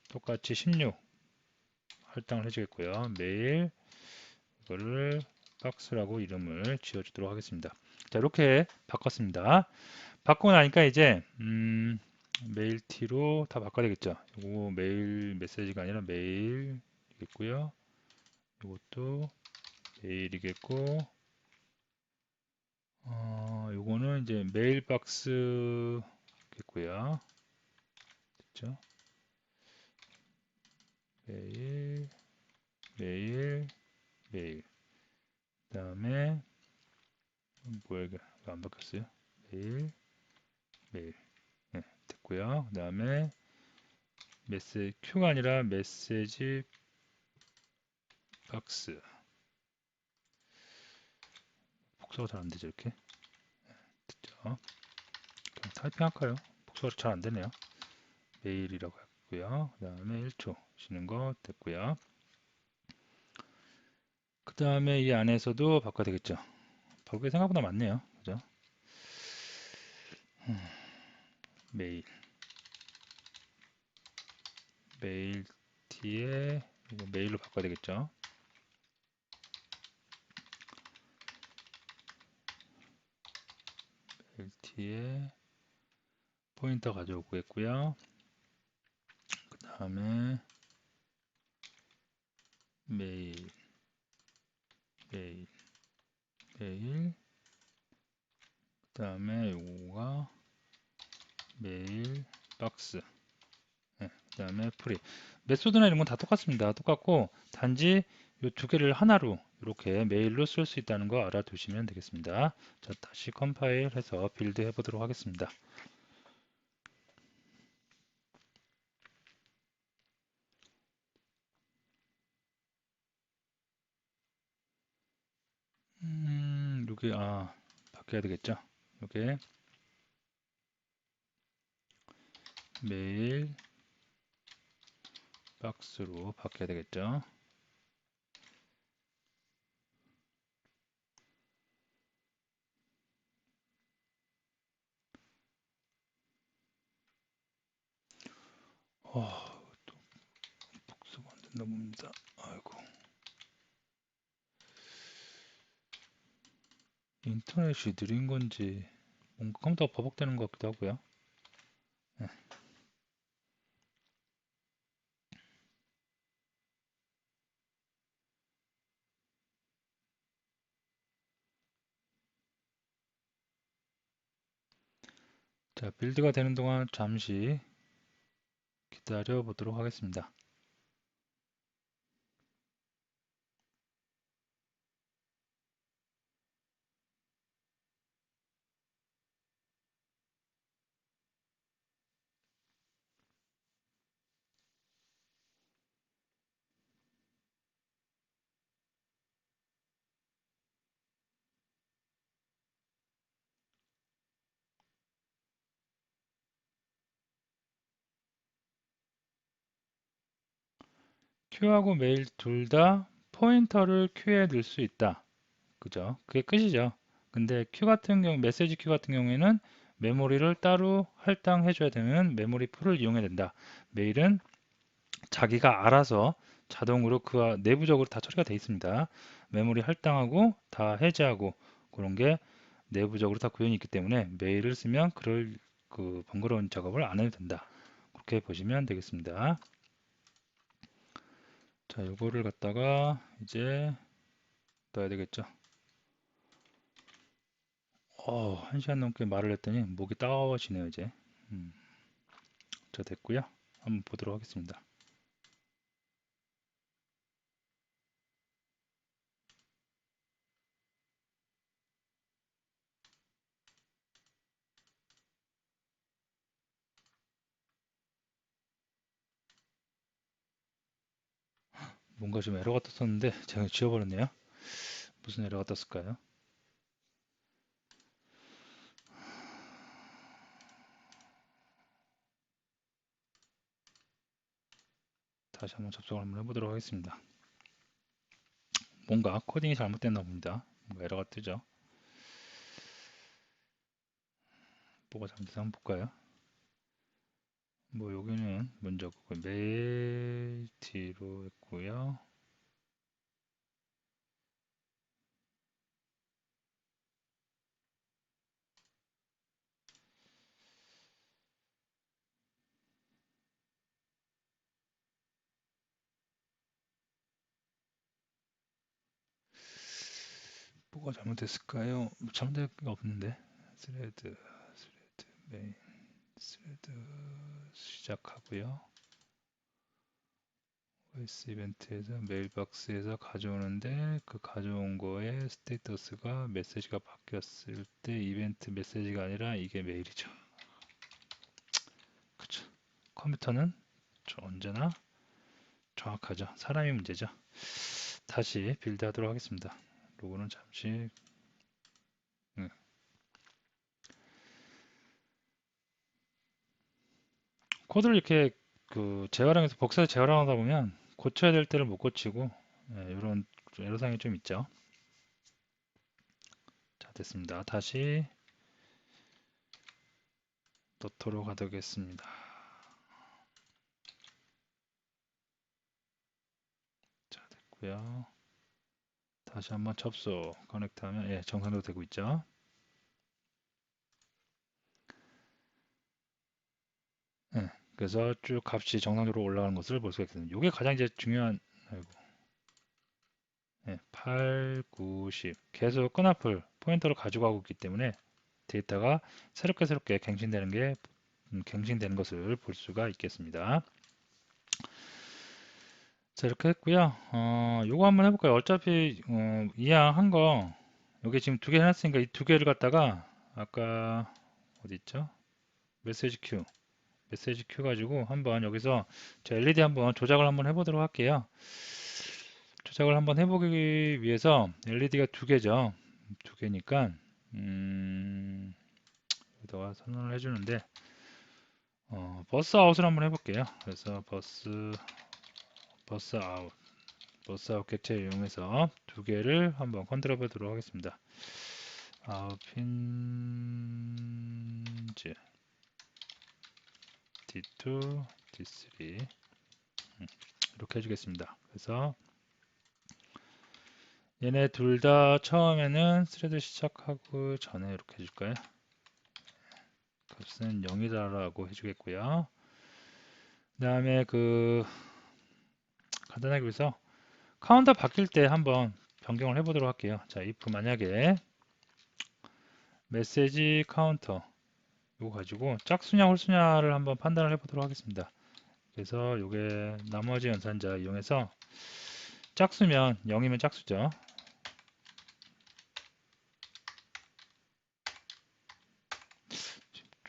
똑같이 16 할당을 해주겠고요. 메일 이거를 박스라고 이름을 지어주도록 하겠습니다. 자, 이렇게 바꿨습니다. 바꾸고 나니까 이제 메일 T로 다 바꿔야 되겠죠. 이거 메일 메시지가 아니라 메일이겠고요. 이것도 메일이겠고, 요거는 이제 메일 박스겠고요. 됐죠? 메일, 메일, 메일. 그 다음에 뭐야 이게 왜 안 바뀌었어요? 메일, 메일. 네, 됐고요. 그 다음에 메시지 큐가 아니라 메시지 박스. 복사가 잘 안 되죠 이렇게. 됐죠? 그냥 타이핑 할까요? 복사가 잘 안 되네요. 메일이라고 했고요. 그 다음에 1초 쉬는 거 됐고요. 그 다음에 이 안에서도 바꿔야 되겠죠. 바꿀 게 생각보다 많네요. 그죠? 메일, 메일 T에 이거 메일로 바꿔야 되겠죠. 메일 T에 포인터 가져오겠고요. 그 다음에 메일, 메일, 메일. 그 다음에 요거가 메일 박스. 네, 그 다음에 프리. 메소드나 이런 건 다 똑같습니다. 똑같고 단지 이 두 개를 하나로 이렇게 메일로 쓸 수 있다는 거 알아두시면 되겠습니다. 자, 다시 컴파일 해서 빌드 해보도록 하겠습니다. 여기 바뀌어야 되겠죠. 이게 메일 박스로 바뀌어야 되겠죠. 또 복수가 안 된다 봅니다. 아이고. 인터넷이 느린 건지 뭔가 컴퓨터가 버벅대는 것 같기도 하고요. 네. 자, 빌드가 되는 동안 잠시 기다려 보도록 하겠습니다. Q하고 메일 둘 다 포인터를 큐에 넣을 수 있다. 그죠? 그게 끝이죠. 근데 큐 같은 경우, 메시지 큐 같은 경우에는 메모리를 따로 할당해 줘야 되는 메모리 풀을 이용해야 된다. 메일은 자기가 알아서 자동으로 그 내부적으로 다 처리가 되어 있습니다. 메모리 할당하고 다 해제하고 그런 게 내부적으로 다 구현이 있기 때문에 메일을 쓰면 그럴 그 번거로운 작업을 안 해도 된다. 그렇게 보시면 되겠습니다. 자, 요거를 갖다가 이제 넣어야 되겠죠. 1시간 넘게 말을 했더니 목이 따가워지네요, 이제. 자, 됐고요. 한번 보도록 하겠습니다. 뭔가 좀 에러가 떴었는데 제가 지워버렸네요. 무슨 에러가 떴을까요? 다시 한번 접속을 한번 해보도록 하겠습니다. 뭔가 코딩이 잘못됐나 봅니다. 뭔가 에러가 뜨죠. 뭐가 잘못돼서 한번 볼까요? 뭐 여기는 먼저 메일 D로 했고요. 뭐가 잘못됐을까요? 잘못된 게 없는데. 스레드 메인 스레드 시작하고요. OS 이벤트에서 메일박스에서 가져오는데 그 가져온 거에 스테이터스가 메시지가 바뀌었을 때 이벤트 메시지가 아니라 이게 메일이죠. 그쵸. 컴퓨터는 언제나 정확하죠. 사람이 문제죠. 다시 빌드 하도록 하겠습니다. 로고는 잠시 코드를 이렇게 그 재활용해서 복사해서 재활용하다 보면 고쳐야 될 때를 못 고치고 이런 애로사항이 좀 있죠. 자, 됐습니다. 다시 넣도록 하겠습니다. 자, 됐고요. 다시 한번 접속 커넥트하면 정상적으로 되고 있죠. 그래서 쭉 값이 정상적으로 올라가는 것을 볼 수가 있습니다. 이게 가장 이제 중요한 8, 9, 10 계속 끈앞을 포인터로 가져가고 있기 때문에 데이터가 새롭게 갱신되는 것을 볼 수가 있겠습니다. 자, 이렇게 했고요. 요거 한번 해볼까요? 어차피 이왕한 거 여기 지금 두 개 해놨으니까 이 두 개를 갖다가 아까 어디 있죠? 메시지 큐 가지고 한번 여기서 저 LED 한번 조작을 한번 해보도록 할게요. 조작을 한번 해보기 위해서 LED가 두 개죠. 두 개니까 여기다가 선언을 해주는데 버스 아웃을 한번 해볼게요. 그래서 버스 아웃 객체를 이용해서 두 개를 한번 컨트롤 해보도록 하겠습니다. 핀즈 D2, D3 이렇게 해주겠습니다. 그래서 얘네 둘 다 처음에는 스레드 시작하고 전에 이렇게 해줄까요? 값은 0이다라고 해주겠고요. 그 다음에 간단하게 그래서 카운터 바뀔 때 한번 변경을 해보도록 할게요. 자, if 만약에 메시지 카운터 이거 가지고 짝수냐 홀수냐를 한번 판단을 해보도록 하겠습니다. 그래서 이게 나머지 연산자 이용해서 짝수면 0이면 짝수죠.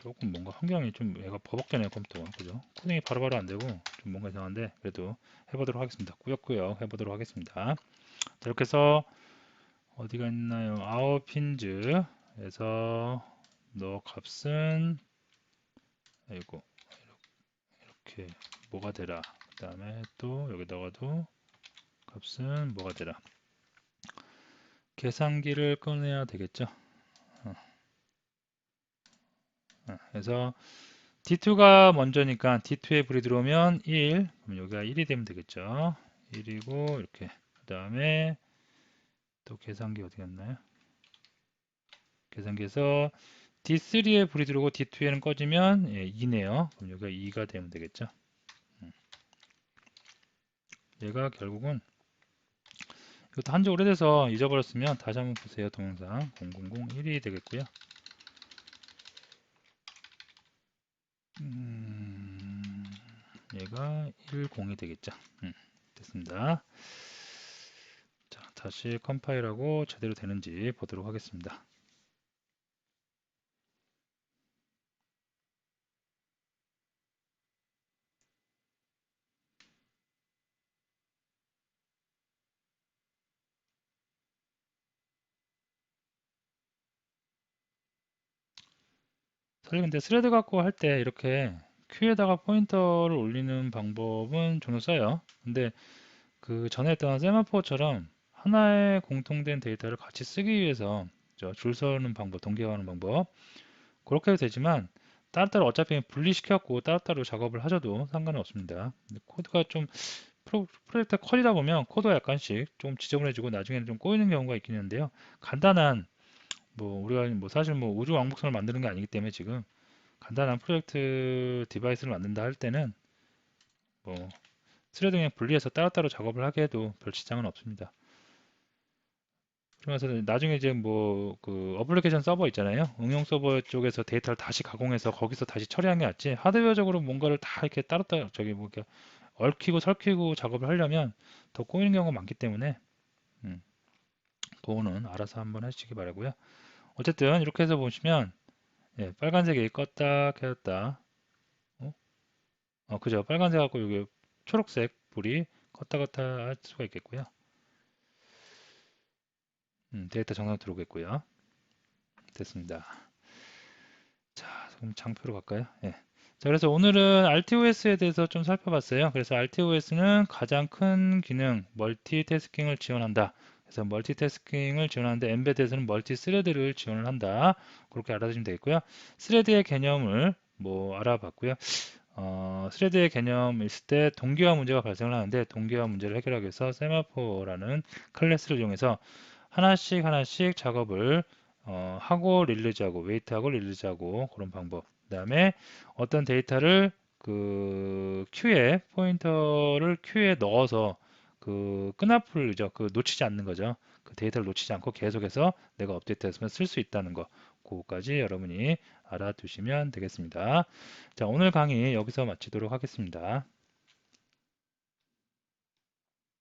조금 뭔가 환경이 좀 얘가 버벅대네요, 컴퓨터가. 그죠? 코딩이 바로바로 안 되고 좀 뭔가 이상한데 그래도 해보도록 하겠습니다. 꾸역꾸역 해보도록 하겠습니다. 자, 이렇게 해서 어디가 있나요? 아웃핀즈에서 너 값은 아이고 이렇게 뭐가 되라. 그 다음에 또 여기다가도 값은 뭐가 되라? 계산기를 꺼내야 되겠죠. 그래서 D2가 먼저니까 D2에 불이 들어오면 1, 그럼 여기가 1이 되면 되겠죠. 1이고 이렇게 그 다음에 또 계산기 어디 갔나요? 계산기에서 D3에 불이 들어오고 D2에는 꺼지면 2네요. 그럼 여기가 2가 되면 되겠죠. 얘가 결국은 이것도 한지 오래돼서 잊어버렸으면 다시 한번 보세요. 동영상 0001이 되겠고요. 얘가 10이 되겠죠. 됐습니다. 자, 다시 컴파일하고 제대로 되는지 보도록 하겠습니다. 사실 근데 스레드 갖고 할 때 이렇게 큐에다가 포인터를 올리는 방법은 종종 써요. 근데 그 전에 했던 세마포처럼 하나의 공통된 데이터를 같이 쓰기 위해서 줄 서는 방법, 동기화하는 방법 그렇게 해도 되지만 따로따로 어차피 분리시켜갖고 따로따로 작업을 하셔도 상관은 없습니다. 근데 코드가 좀 프로젝트가 커지다 보면 코드가 약간씩 좀 지저분해지고 나중에는 좀 꼬이는 경우가 있긴 한데요. 간단한 뭐 우리가 뭐 사실 뭐 우주 왕복선을 만드는 게 아니기 때문에 지금 간단한 프로젝트 디바이스를 만든다 할 때는 뭐 스레드 그냥 분리해서 따로따로 작업을 하게 해도 별 지장은 없습니다. 그러면서 나중에 이제 뭐 그 어플리케이션 서버 있잖아요. 응용 서버 쪽에서 데이터를 다시 가공해서 거기서 다시 처리하는 게 낫지. 하드웨어적으로 뭔가를 다 이렇게 따로따로 저기 뭐 이렇게 얽히고 설키고 작업을 하려면 더 꼬이는 경우가 많기 때문에 그거는 알아서 한번 하시기 바라고요. 어쨌든 이렇게 해서 보시면 빨간색이 껐다 켜졌다. 어? 그죠. 빨간색 하고 여기 초록색 불이 껐다 껐다 할 수가 있겠고요. 데이터 정상 들어오겠고요. 됐습니다. 자, 그럼 장표로 갈까요? 예. 자, 그래서 오늘은 RTOS에 대해서 좀 살펴봤어요. 그래서 RTOS는 가장 큰 기능, 멀티태스킹을 지원한다. 그래서 멀티태스킹을 지원하는데 엠베드에서는 멀티스레드를 지원을 한다. 그렇게 알아두시면 되겠고요. 스레드의 개념을 뭐 알아봤고요. 스레드의 개념 있을 때 동기화 문제가 발생을 하는데 동기화 문제를 해결하기 위해서 세마포라는 클래스를 이용해서 하나씩 하나씩 작업을 하고 릴리즈하고 웨이트하고 릴리즈하고 그런 방법. 그 다음에 어떤 데이터를 그 큐에 포인터를 큐에 넣어서 그 끈앞을죠. 그 놓치지 않는 거죠. 그 데이터를 놓치지 않고 계속해서 내가 업데이트했으면 쓸 수 있다는 거. 그거까지 여러분이 알아두시면 되겠습니다. 자, 오늘 강의 여기서 마치도록 하겠습니다.